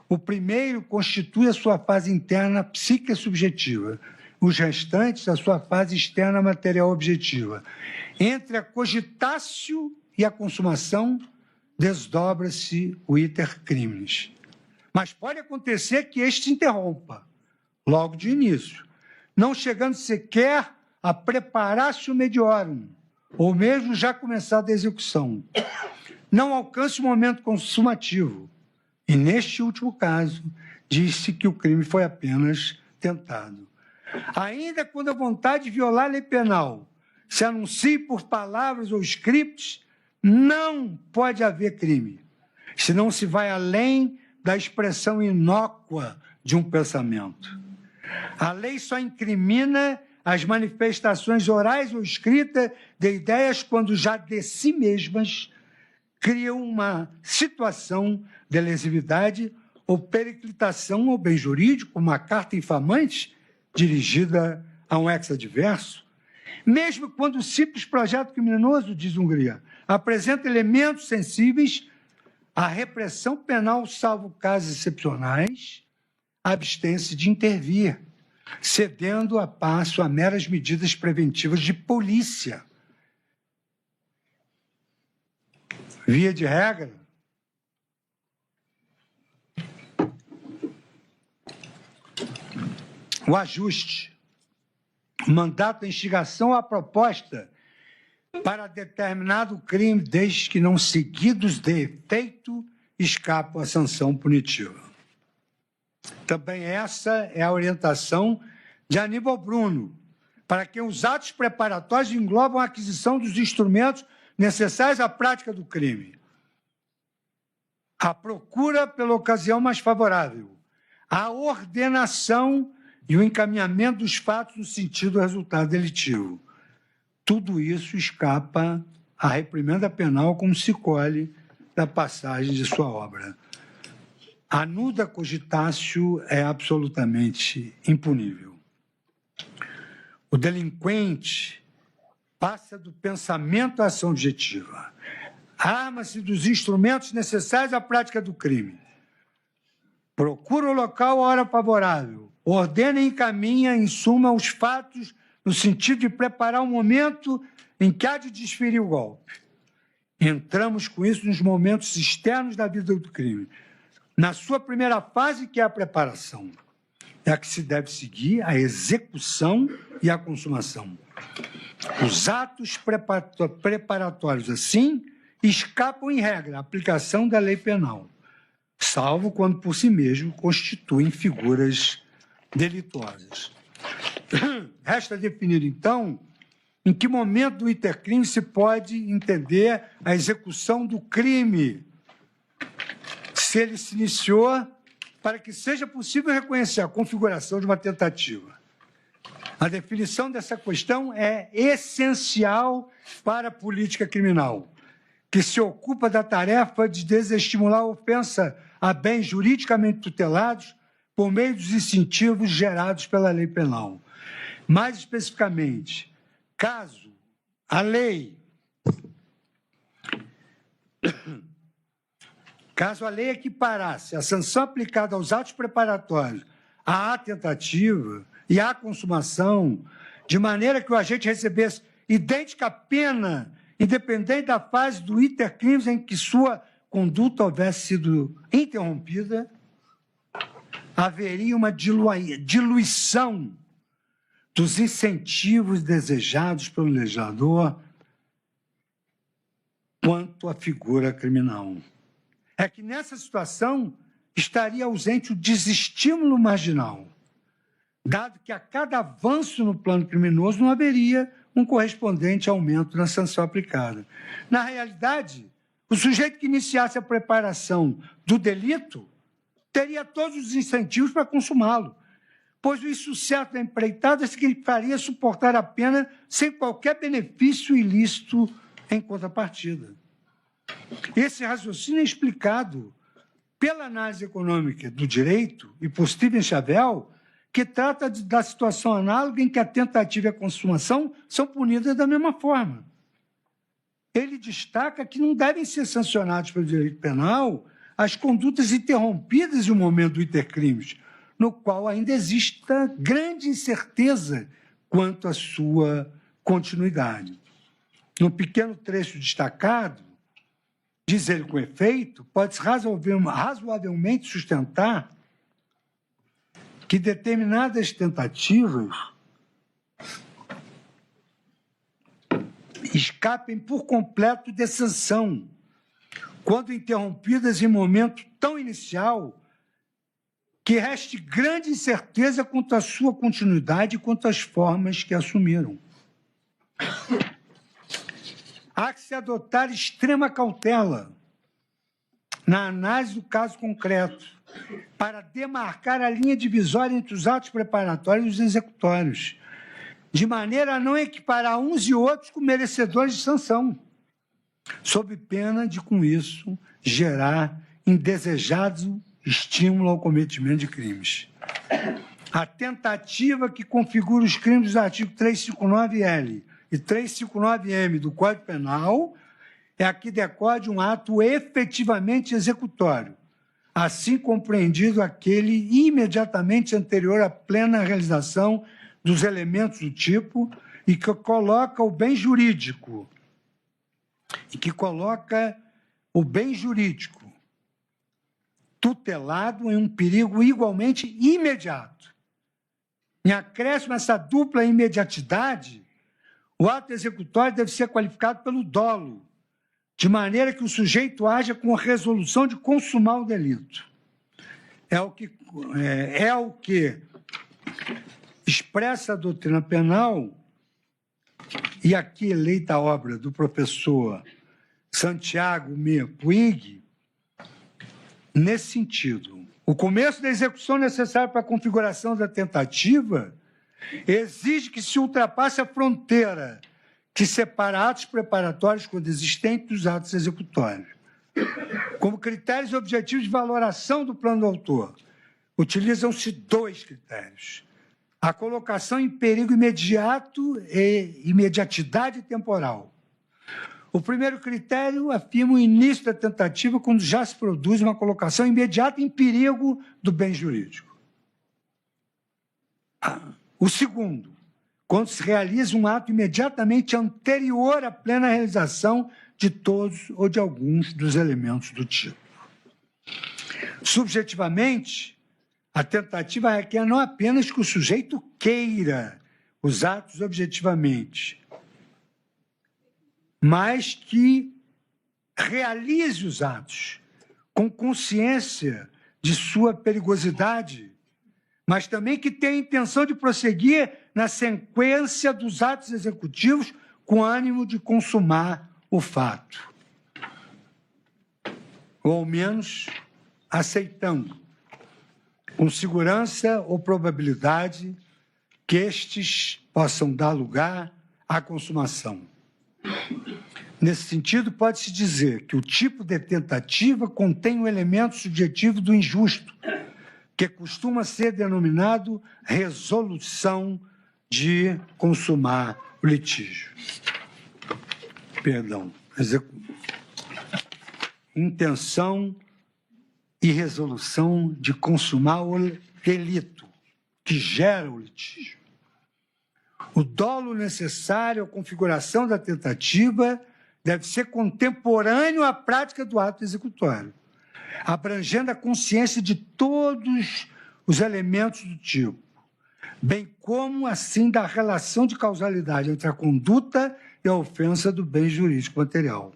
O primeiro constitui a sua fase interna psíquica subjetiva, os restantes a sua fase externa material objetiva. Entre a cogitatio e a consumação, desdobra-se o iter criminis. Mas pode acontecer que este se interrompa, logo de início, não chegando sequer a preparatio mediorum, ou mesmo já começada a execução. Não alcance o momento consumativo. E, neste último caso, disse que o crime foi apenas tentado. Ainda quando a vontade de violar a lei penal se anuncie por palavras ou scripts, não pode haver crime, senão se vai além da expressão inócua de um pensamento. A lei só incrimina as manifestações orais ou escritas de ideias quando já de si mesmas criam uma situação de lesividade ou periclitação ao bem jurídico, uma carta infamante dirigida a um ex-adverso, mesmo quando o simples projeto criminoso, diz Hungria, apresenta elementos sensíveis, a repressão penal, salvo casos excepcionais, abstém-se de intervir, cedendo a passo a meras medidas preventivas de polícia. Via de regra, o ajuste, o mandato de instigação à proposta para determinado crime, desde que não seguidos de efeito, escapam à sanção punitiva. Também essa é a orientação de Aníbal Bruno, para quem os atos preparatórios englobam a aquisição dos instrumentos necessários à prática do crime, a procura pela ocasião mais favorável, a ordenação e o encaminhamento dos fatos no sentido do resultado delitivo. Tudo isso escapa à reprimenda penal, como se colhe da passagem de sua obra. A nuda cogitatio é absolutamente impunível. O delinquente passa do pensamento à ação objetiva, arma-se dos instrumentos necessários à prática do crime, procura o local a hora favorável, ordena e encaminha, em suma, os fatos no sentido de preparar o momento em que há de desferir o golpe. Entramos com isso nos momentos externos da vida do crime. Na sua primeira fase, que é a preparação, é a que se deve seguir a execução e a consumação. Os atos preparatórios, assim, escapam, em regra, à aplicação da lei penal, salvo quando por si mesmo constituem figuras delituosas. Resta definir, então, em que momento do intercrime se pode entender a execução do crime, se ele se iniciou, para que seja possível reconhecer a configuração de uma tentativa. A definição dessa questão é essencial para a política criminal, que se ocupa da tarefa de desestimular a ofensa a bens juridicamente tutelados por meio dos incentivos gerados pela lei penal. Mais especificamente, caso a lei equiparasse a sanção aplicada aos atos preparatórios à tentativa e à consumação, de maneira que o agente recebesse idêntica pena, independente da fase do intercrimes em que sua conduta houvesse sido interrompida, haveria uma diluição dos incentivos desejados pelo legislador quanto à figura criminal. É que nessa situação estaria ausente o desestímulo marginal, dado que a cada avanço no plano criminoso não haveria um correspondente aumento na sanção aplicada. Na realidade, o sujeito que iniciasse a preparação do delito teria todos os incentivos para consumá-lo, pois o insucesso da empreitada significaria suportar a pena sem qualquer benefício ilícito em contrapartida. Esse raciocínio é explicado pela análise econômica do direito e por Steven Chavel, que trata da situação análoga em que a tentativa e a consumação são punidas da mesma forma. Ele destaca que não devem ser sancionados pelo direito penal as condutas interrompidas no momento do intercrimes, no qual ainda exista grande incerteza quanto à sua continuidade. No pequeno trecho destacado, diz ele com efeito, pode-se razoavelmente sustentar que determinadas tentativas escapem por completo de sanção, quando interrompidas em momento tão inicial que reste grande incerteza quanto à sua continuidade e quanto às formas que assumiram. Há que se adotar extrema cautela na análise do caso concreto para demarcar a linha divisória entre os atos preparatórios e os executórios, de maneira a não equiparar uns e outros como merecedores de sanção, sob pena de, com isso, gerar indesejado estímulo ao cometimento de crimes. A tentativa que configura os crimes dos artigos 359-L e 359-M do Código Penal é a que decorre de um ato efetivamente executório, assim compreendido aquele imediatamente anterior à plena realização dos elementos do tipo e que coloca o bem jurídico, tutelado em um perigo igualmente imediato. Em acréscimo a essa dupla imediatidade, o ato executório deve ser qualificado pelo dolo, de maneira que o sujeito haja com a resolução de consumar o delito. É o que expressa a doutrina penal, e aqui eleita a obra do professor Santiago Me Puig, nesse sentido. O começo da execução necessária para a configuração da tentativa exige que se ultrapasse a fronteira que separa atos preparatórios quando existentes dos atos executórios. Como critérios objetivos de valoração do plano do autor, utilizam-se 2 critérios: a colocação em perigo imediato e imediatidade temporal. O primeiro critério afirma o início da tentativa quando já se produz uma colocação imediata em perigo do bem jurídico. O segundo, quando se realiza um ato imediatamente anterior à plena realização de todos ou de alguns dos elementos do tipo. Subjetivamente, a tentativa requer não apenas que o sujeito queira os atos objetivamente, mas que realize os atos com consciência de sua perigosidade, mas também que tenha a intenção de prosseguir na sequência dos atos executivos com ânimo de consumar o fato. Ou, ao menos, aceitando, com segurança ou probabilidade, que estes possam dar lugar à consumação. Nesse sentido, pode-se dizer que o tipo de tentativa contém o elemento subjetivo do injusto, que costuma ser denominado resolução de consumar o litígio. Perdão. Intenção e resolução de consumar o delito que gera o litígio. O dolo necessário à configuração da tentativa deve ser contemporâneo à prática do ato executório, abrangendo a consciência de todos os elementos do tipo, bem como, assim, da relação de causalidade entre a conduta e a ofensa do bem jurídico material.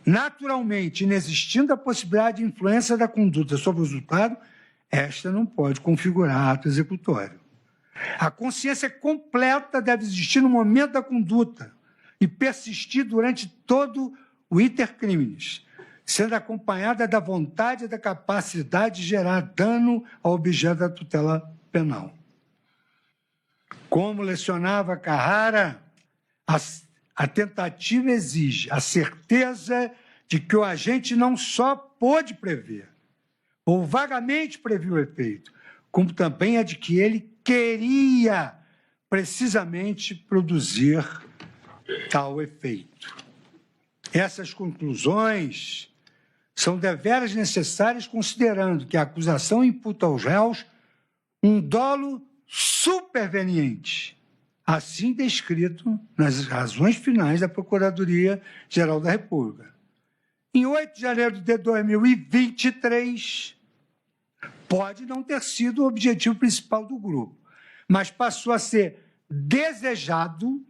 Naturalmente, inexistindo a possibilidade de influência da conduta sobre o resultado, esta não pode configurar ato executório. A consciência completa deve existir no momento da conduta e persistir durante todo o iter criminis, sendo acompanhada da vontade e da capacidade de gerar dano ao objeto da tutela penal. Como lecionava Carrara, a tentativa exige a certeza de que o agente não só pôde prever, ou vagamente previu o efeito, como também a de que ele queria precisamente produzir tal efeito. Essas conclusões são deveras necessárias, considerando que a acusação imputa aos réus um dolo superveniente, assim descrito nas razões finais da Procuradoria-Geral da República. Em 8 de janeiro de 2023, pode não ter sido o objetivo principal do grupo, mas passou a ser desejado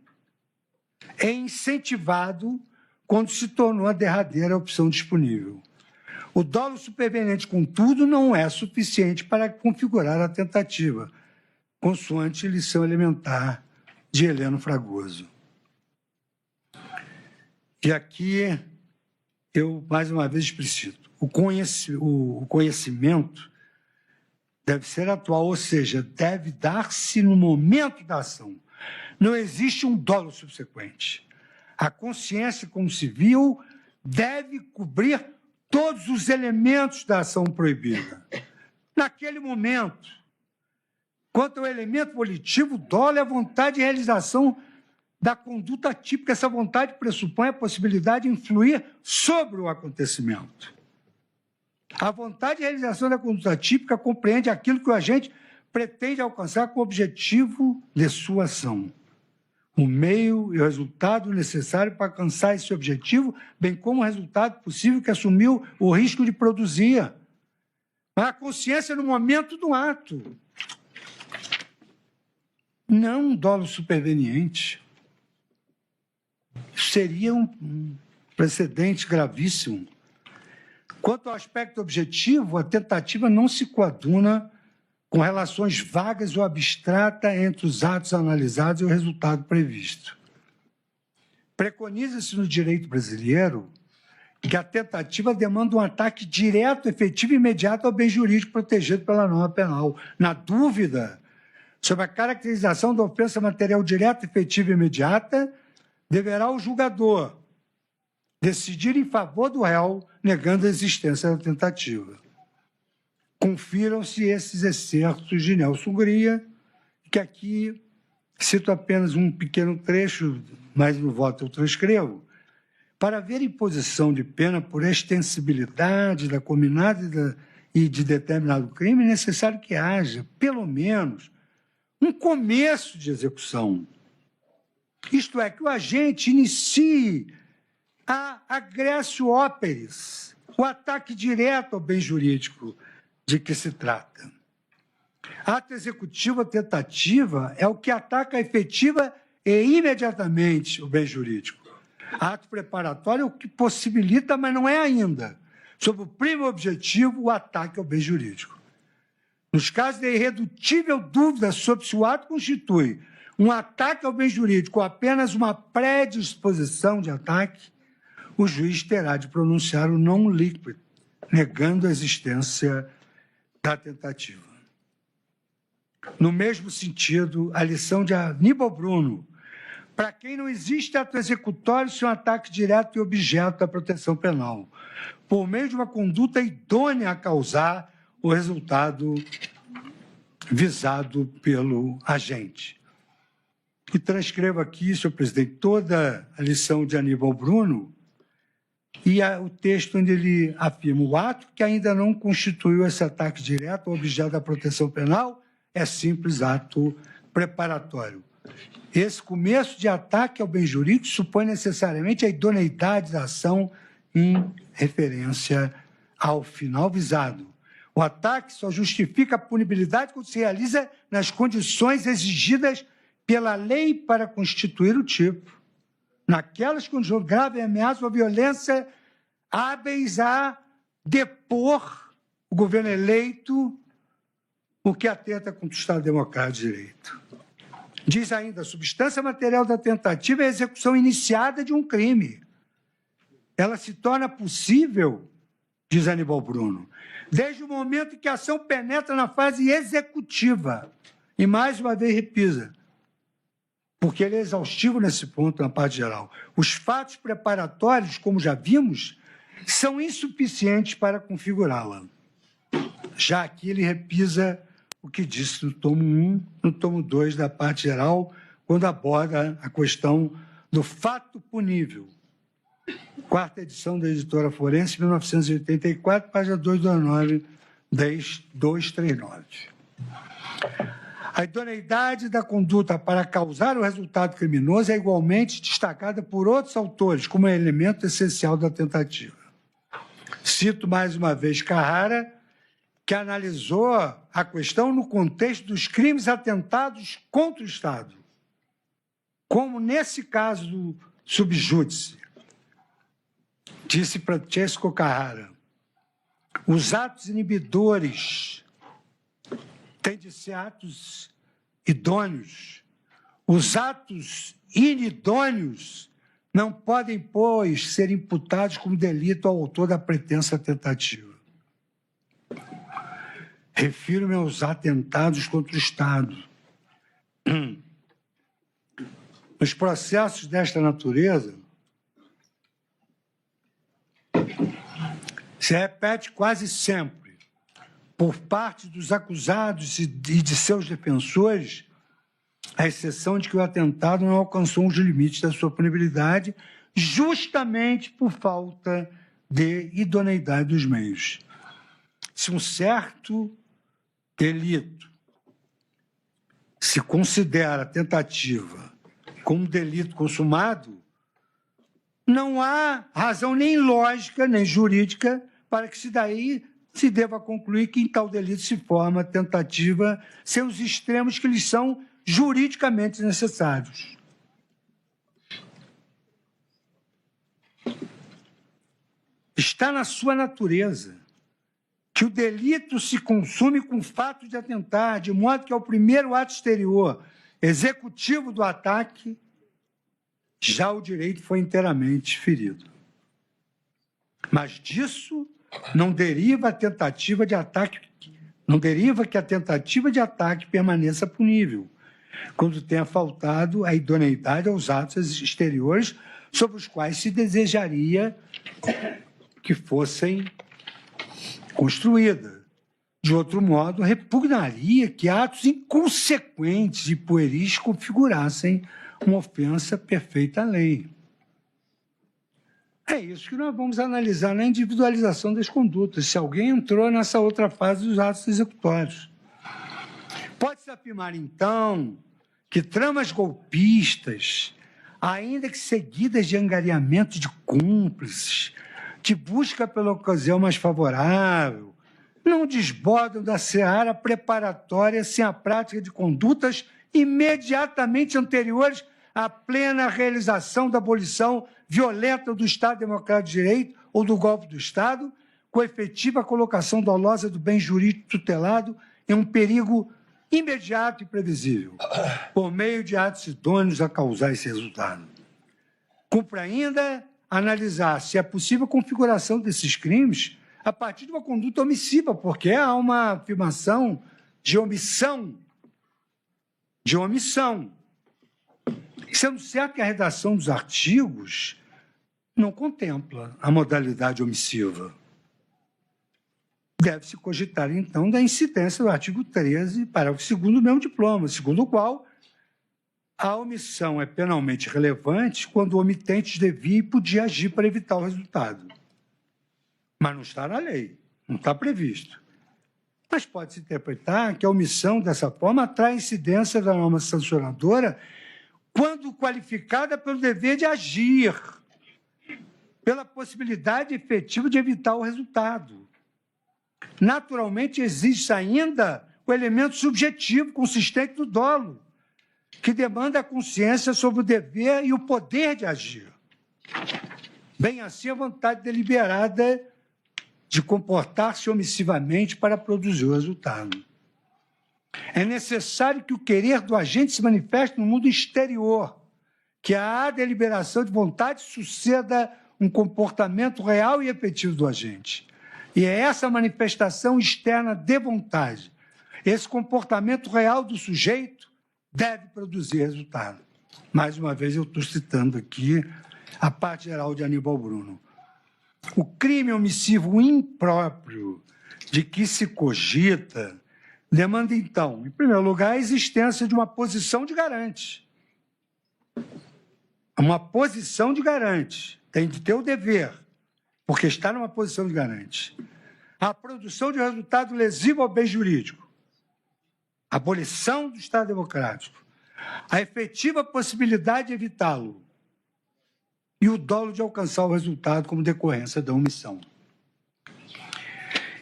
e incentivado quando se tornou a derradeira opção disponível. O dolo superveniente, contudo, não é suficiente para configurar a tentativa, consoante lição elementar de Heleno Fragoso. E aqui eu, mais uma vez, explicito. O conhecimento deve ser atual, ou seja, deve dar-se no momento da ação. Não existe um dolo subsequente. A consciência, como se viu, deve cobrir todos os elementos da ação proibida. Naquele momento, quanto ao elemento volitivo, o dolo é a vontade de realização da conduta típica. Essa vontade pressupõe a possibilidade de influir sobre o acontecimento. A vontade de realização da conduta típica compreende aquilo que o agente pretende alcançar com o objetivo de sua ação, o meio e o resultado necessário para alcançar esse objetivo, bem como o resultado possível que assumiu o risco de produzir. Mas a consciência no momento do ato. Não um dolo superveniente. Seria um precedente gravíssimo. Quanto ao aspecto objetivo, a tentativa não se coaduna com relações vagas ou abstratas entre os atos analisados e o resultado previsto. Preconiza-se no direito brasileiro que a tentativa demanda um ataque direto, efetivo e imediato ao bem jurídico protegido pela norma penal. Na dúvida sobre a caracterização da ofensa material direta, efetiva e imediata, deverá o julgador decidir em favor do réu, negando a existência da tentativa. Confiram-se esses excertos de Nelson Gria, que aqui cito apenas um pequeno trecho, mas no voto eu transcrevo, para haver imposição de pena por extensibilidade da combinada e de determinado crime, é necessário que haja, pelo menos, um começo de execução. Isto é, que o agente inicie a agressio operis, o ataque direto ao bem jurídico de que se trata. Ato executivo ou tentativa é o que ataca efetiva e imediatamente o bem jurídico. Ato preparatório é o que possibilita, mas não é ainda, sob o primo objetivo, o ataque ao bem jurídico. Nos casos de irredutível dúvida sobre se o ato constitui um ataque ao bem jurídico ou apenas uma predisposição de ataque, o juiz terá de pronunciar o non liquid, negando a existência da tentativa. No mesmo sentido, a lição de Aníbal Bruno, para quem não existe ato executório sem um ataque direto e objeto da proteção penal, por meio de uma conduta idônea a causar o resultado visado pelo agente. E transcrevo aqui, senhor presidente, toda a lição de Aníbal Bruno e o texto onde ele afirma: o ato que ainda não constituiu esse ataque direto ao objeto da proteção penal é simples ato preparatório. Esse começo de ataque ao bem jurídico supõe necessariamente a idoneidade da ação em referência ao final visado. O ataque só justifica a punibilidade quando se realiza nas condições exigidas pela lei para constituir o tipo. Naquelas condições grave ameaça ou violência hábeis a depor o governo eleito, o que atenta contra o Estado Democrático de Direito. Diz ainda, a substância material da tentativa é a execução iniciada de um crime. Ela se torna possível, diz Aníbal Bruno, desde o momento em que a ação penetra na fase executiva. E, mais uma vez, repisa, porque ele é exaustivo nesse ponto, na parte geral. Os fatos preparatórios, como já vimos, são insuficientes para configurá-la. Já aqui ele repisa o que disse no tomo 1, no tomo 2 da parte geral, quando aborda a questão do fato punível. Quarta edição da Editora Forense, 1984, página 229, 239. A idoneidade da conduta para causar o resultado criminoso é igualmente destacada por outros autores como elemento essencial da tentativa. Cito mais uma vez Carrara, que analisou a questão no contexto dos crimes atentados contra o Estado, como nesse caso do subjúdice. Disse Francesco Carrara, os atos inibidores têm de ser atos idôneos. Os atos inidôneos não podem, pois, ser imputados como delito ao autor da pretensa tentativa. Refiro-me aos atentados contra o Estado. Nos processos desta natureza, se repete quase sempre, por parte dos acusados e de seus defensores, a exceção de que o atentado não alcançou os limites da sua punibilidade, justamente por falta de idoneidade dos meios. Se um certo delito se considera tentativa como delito consumado, não há razão nem lógica, nem jurídica, para que daí se deva concluir que em tal delito se forma tentativa sem os extremos que lhes são juridicamente necessários. Está na sua natureza que o delito se consume com o fato de atentar, de modo que, ao primeiro ato exterior executivo do ataque, já o direito foi inteiramente ferido. Mas disso não deriva a tentativa de ataque, não deriva que a tentativa de ataque permaneça punível, quando tenha faltado a idoneidade aos atos exteriores sobre os quais se desejaria que fossem construídas. De outro modo, repugnaria que atos inconsequentes e pueris configurassem uma ofensa perfeita à lei. É isso que nós vamos analisar na individualização das condutas, se alguém entrou nessa outra fase dos atos executórios. Pode-se afirmar, então, que tramas golpistas, ainda que seguidas de angariamento de cúmplices, de busca pela ocasião mais favorável, não desbordam da seara preparatória sem a prática de condutas imediatamente anteriores à plena realização da abolição violenta do Estado Democrático de Direito ou do golpe do Estado, com efetiva colocação dolosa do bem jurídico tutelado em um perigo imediato e previsível, por meio de atos idôneos a causar esse resultado. Cumpre ainda analisar se é possível a configuração desses crimes a partir de uma conduta omissiva, porque há uma afirmação de omissão. Sendo certo que a redação dos artigos não contempla a modalidade omissiva. Deve-se cogitar, então, da incidência do artigo 13, parágrafo 2º do mesmo diploma, segundo o qual a omissão é penalmente relevante quando o omitente devia e podia agir para evitar o resultado. Mas não está na lei, não está previsto. Mas pode-se interpretar que a omissão, dessa forma, atrai a incidência da norma sancionadora quando qualificada pelo dever de agir, pela possibilidade efetiva de evitar o resultado. Naturalmente, existe ainda o elemento subjetivo consistente do dolo, que demanda a consciência sobre o dever e o poder de agir. Bem assim, a vontade deliberada de comportar-se omissivamente para produzir o resultado. É necessário que o querer do agente se manifeste no mundo exterior, que a deliberação de vontade suceda um comportamento real e efetivo do agente. E é essa manifestação externa de vontade, esse comportamento real do sujeito, deve produzir resultado. Mais uma vez, eu estou citando aqui a parte geral de Aníbal Bruno. O crime omissivo impróprio de que se cogita demanda, então, em primeiro lugar, a existência de uma posição de garante. Uma posição de garante. Tem de ter o dever, porque está numa posição de garante. A produção de resultado lesivo ao bem jurídico. A abolição do Estado Democrático. A efetiva possibilidade de evitá-lo. E o dolo de alcançar o resultado como decorrência da omissão.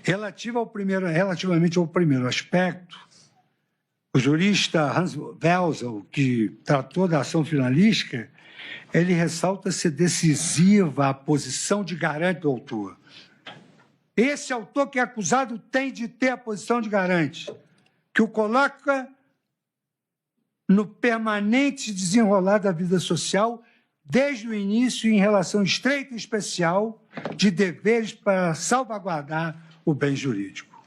Relativamente ao primeiro aspecto, o jurista Hans Welsel, que tratou da ação finalística, ele ressalta ser decisiva a posição de garante do autor. Esse autor que é acusado tem de ter a posição de garante, que o coloca no permanente desenrolar da vida social, desde o início em relação estreita e especial de deveres para salvaguardar o bem jurídico.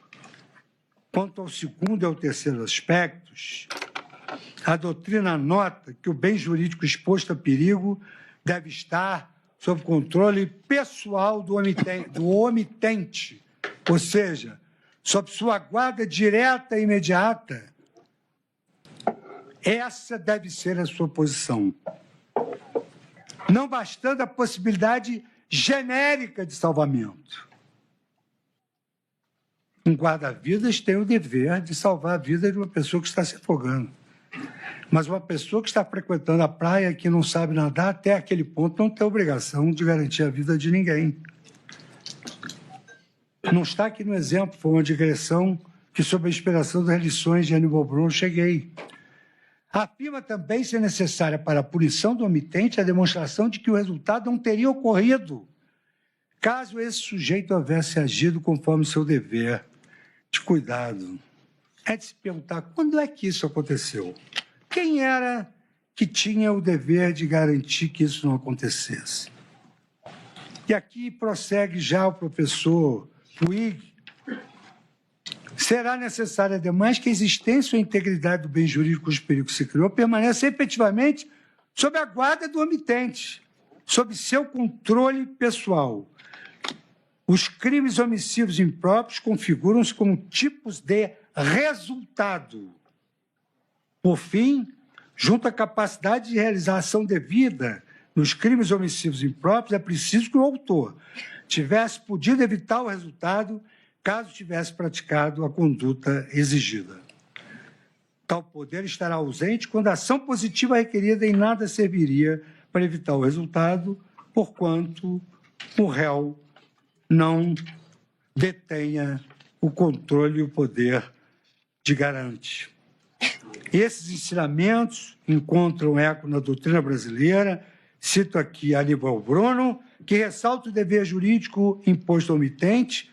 Quanto ao segundo e ao terceiro aspectos, a doutrina nota que o bem jurídico exposto a perigo deve estar sob controle pessoal do omitente, ou seja, sob sua guarda direta e imediata. Essa deve ser a sua posição. Não bastando a possibilidade genérica de salvamento. Um guarda-vidas tem o dever de salvar a vida de uma pessoa que está se afogando. Mas uma pessoa que está frequentando a praia, que não sabe nadar, até aquele ponto não tem obrigação de garantir a vida de ninguém. Não está aqui no exemplo, foi uma digressão que, sob a inspiração das lições de Aníbal Bruno, cheguei. Afirma também ser necessária para a punição do omitente a demonstração de que o resultado não teria ocorrido caso esse sujeito houvesse agido conforme seu dever de cuidado. É de se perguntar quando é que isso aconteceu? Quem era que tinha o dever de garantir que isso não acontecesse? E aqui prossegue já o professor Puig. Será necessária, ademais, que a existência ou a integridade do bem jurídico cujo perigo se criou permaneça efetivamente sob a guarda do omitente, sob seu controle pessoal. Os crimes omissivos impróprios configuram-se como tipos de resultado. Por fim, junto à capacidade de realizar ação devida nos crimes omissivos impróprios, é preciso que o autor tivesse podido evitar o resultado caso tivesse praticado a conduta exigida. Tal poder estará ausente quando a ação positiva requerida em nada serviria para evitar o resultado, porquanto o réu não detenha o controle e o poder de garante. Esses ensinamentos encontram eco na doutrina brasileira. Cito aqui Aníbal Bruno, que ressalta o dever jurídico imposto ao omitente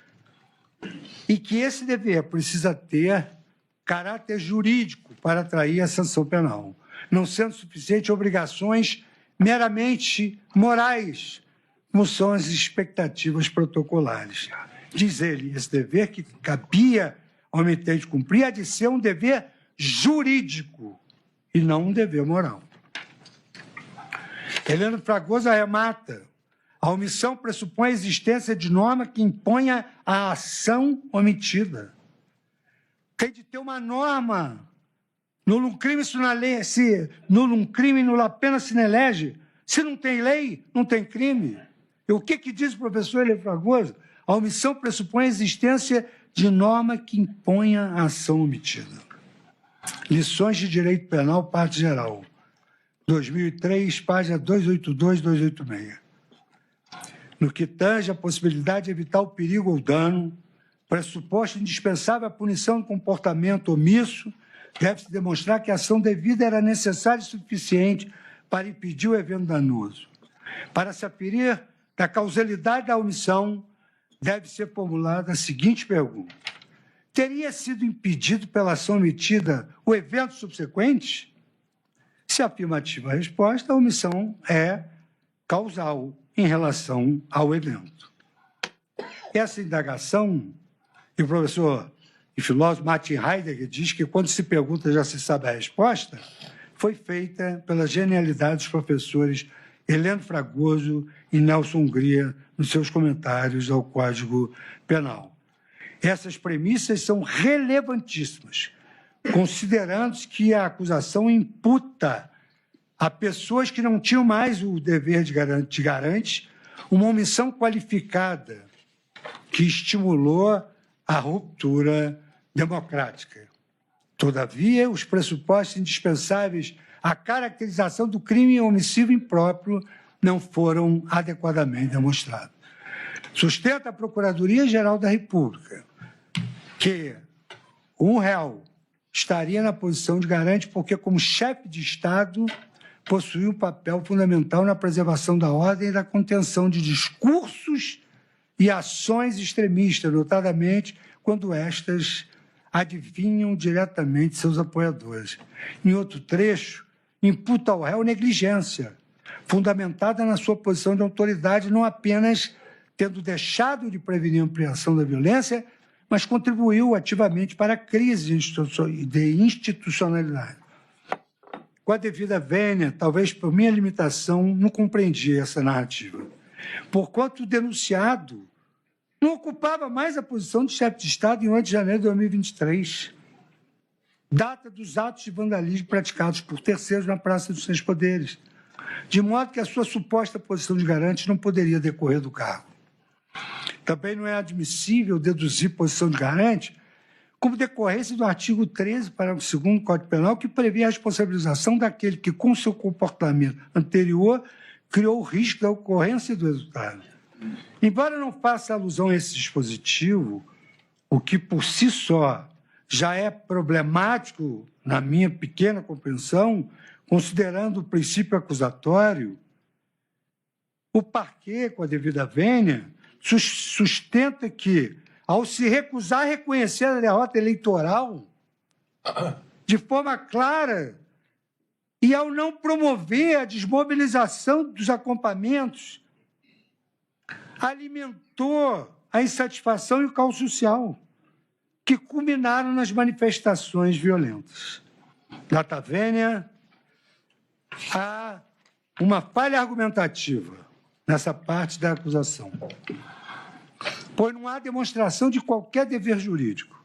e que esse dever precisa ter caráter jurídico para atrair a sanção penal, não sendo suficiente obrigações meramente morais, como são as expectativas protocolares. Diz ele, esse dever que cabia ao omitente cumprir há de ser um dever jurídico e não um dever moral. Heleno Fragoso arremata: a omissão pressupõe a existência de norma que imponha a ação omitida. Tem de ter uma norma. Nullum crime nulla pena sine lege. Se não tem lei, não tem crime. E o que diz o professor Heleno Fragoso? A omissão pressupõe a existência de norma que imponha a ação omitida. Lições de Direito Penal, parte geral. 2003, página 282, 286. No que tange a possibilidade de evitar o perigo ou dano, pressuposto indispensável à punição do comportamento omisso, deve-se demonstrar que a ação devida era necessária e suficiente para impedir o evento danoso. Para se aferir da causalidade da omissão, deve ser formulada a seguinte pergunta: teria sido impedido pela ação omitida o evento subsequente? Se afirmativa a resposta, a omissão é causal em relação ao evento. Essa indagação, e o professor e filósofo Martin Heidegger diz que quando se pergunta já se sabe a resposta, foi feita pela genialidade dos professores Heleno Fragoso e Nelson Hungria nos seus comentários ao Código Penal. Essas premissas são relevantíssimas, considerando-se que a acusação imputa a pessoas que não tinham mais o dever de garante uma omissão qualificada que estimulou a ruptura democrática. Todavia, os pressupostos indispensáveis à caracterização do crime omissivo impróprio não foram adequadamente demonstrados. Sustenta a Procuradoria-Geral da República que um réu estaria na posição de garante porque, como chefe de Estado, possuía um papel fundamental na preservação da ordem e da contenção de discursos e ações extremistas, notadamente quando estas adivinham diretamente seus apoiadores. Em outro trecho, imputa ao réu negligência, fundamentada na sua posição de autoridade, não apenas tendo deixado de prevenir a ampliação da violência, mas contribuiu ativamente para a crise de institucionalidade. Com a devida vênia, talvez por minha limitação, não compreendi essa narrativa. Porquanto o denunciado não ocupava mais a posição de chefe de Estado em 8 de janeiro de 2023, data dos atos de vandalismo praticados por terceiros na Praça dos Três Poderes, de modo que a sua suposta posição de garante não poderia decorrer do cargo. Também não é admissível deduzir posição de garante como decorrência do artigo 13, parágrafo 2º do Código Penal, que prevê a responsabilização daquele que, com seu comportamento anterior, criou o risco da ocorrência do resultado. Embora não faça alusão a esse dispositivo, o que por si só já é problemático, na minha pequena compreensão, considerando o princípio acusatório, o parquê, com a devida vênia, sustenta que, ao se recusar a reconhecer a derrota eleitoral de forma clara e ao não promover a desmobilização dos acampamentos, alimentou a insatisfação e o caos social, que culminaram nas manifestações violentas. Data vênia, há uma falha argumentativa nessa parte da acusação, pois não há demonstração de qualquer dever jurídico,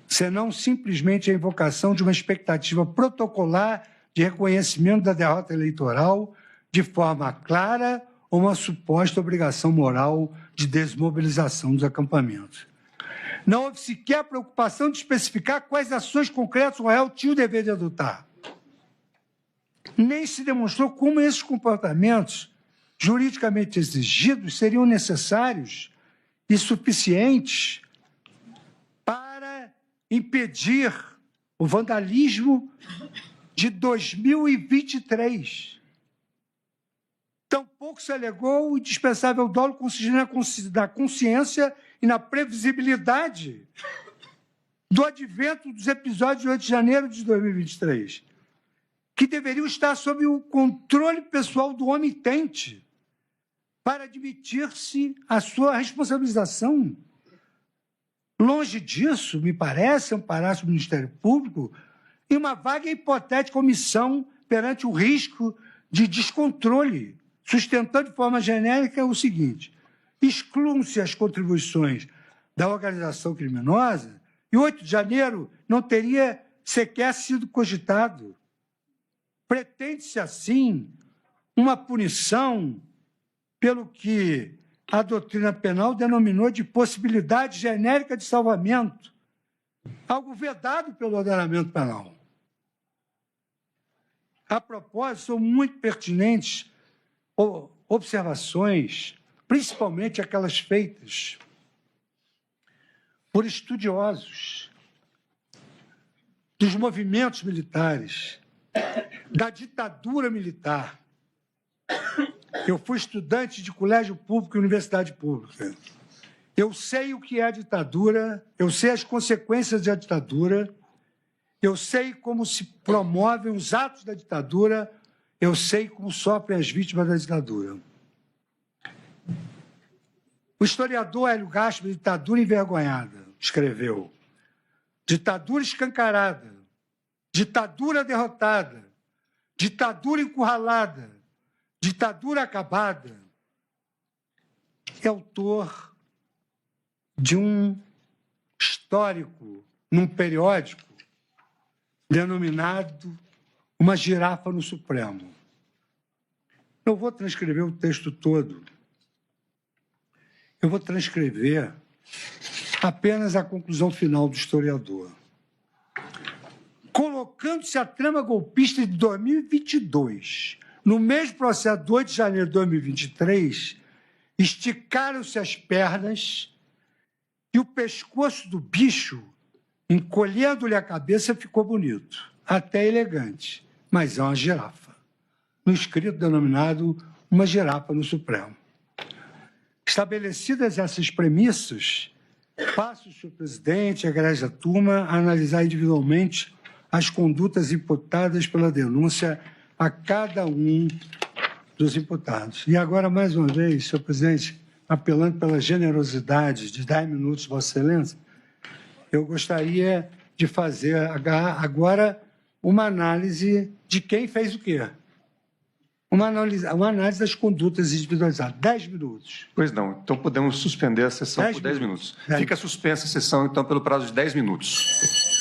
senão simplesmente a invocação de uma expectativa protocolar de reconhecimento da derrota eleitoral de forma clara ou uma suposta obrigação moral de desmobilização dos acampamentos. Não houve sequer a preocupação de especificar quais ações concretas o réu tinha o dever de adotar. Nem se demonstrou como esses comportamentos juridicamente exigidos seriam necessários e suficientes para impedir o vandalismo de 2023. Tampouco se alegou o indispensável dolo consistindo na consciência e na previsibilidade do advento dos episódios de 8 de janeiro de 2023, que deveriam estar sob o controle pessoal do omitente para admitir-se a sua responsabilização. Longe disso, me parece, amparar-se o Ministério Público em uma vaga e hipotética omissão perante o risco de descontrole, sustentando de forma genérica o seguinte: excluam-se as contribuições da organização criminosa e 8 de janeiro não teria sequer sido cogitado. Pretende-se, assim, uma punição pelo que a doutrina penal denominou de possibilidade genérica de salvamento, algo vedado pelo ordenamento penal. A propósito, são muito pertinentes observações, principalmente aquelas feitas por estudiosos dos movimentos militares, da ditadura militar. Eu fui estudante de colégio público e universidade pública. Eu sei o que é a ditadura, eu sei as consequências da ditadura, eu sei como se promovem os atos da ditadura, eu sei como sofrem as vítimas da ditadura. O historiador Hélio Gaspar, Ditadura Envergonhada, escreveu: ditadura escancarada, ditadura derrotada, ditadura encurralada, ditadura acabada. É autor de um histórico num periódico denominado Uma Girafa no Supremo. Eu vou transcrever o texto todo. Eu vou transcrever apenas a conclusão final do historiador. Colocando-se a trama golpista de 2022 no mesmo processo do 8 de janeiro de 2023, esticaram-se as pernas e o pescoço do bicho, encolhendo-lhe a cabeça, ficou bonito, até elegante, mas é uma girafa. No escrito denominado Uma Girafa no Supremo. Estabelecidas essas premissas, passo o senhor presidente e a egrégia turma a analisar individualmente as condutas imputadas pela denúncia a cada um dos imputados. E agora, mais uma vez, senhor presidente, apelando pela generosidade de 10 minutos, Vossa Excelência, eu gostaria de fazer agora uma análise de quem fez o quê. Uma análise das condutas individualizadas. 10 minutos. Pois não. Então podemos suspender a sessão por 10 minutos. Fica suspensa a sessão, então, pelo prazo de 10 minutos.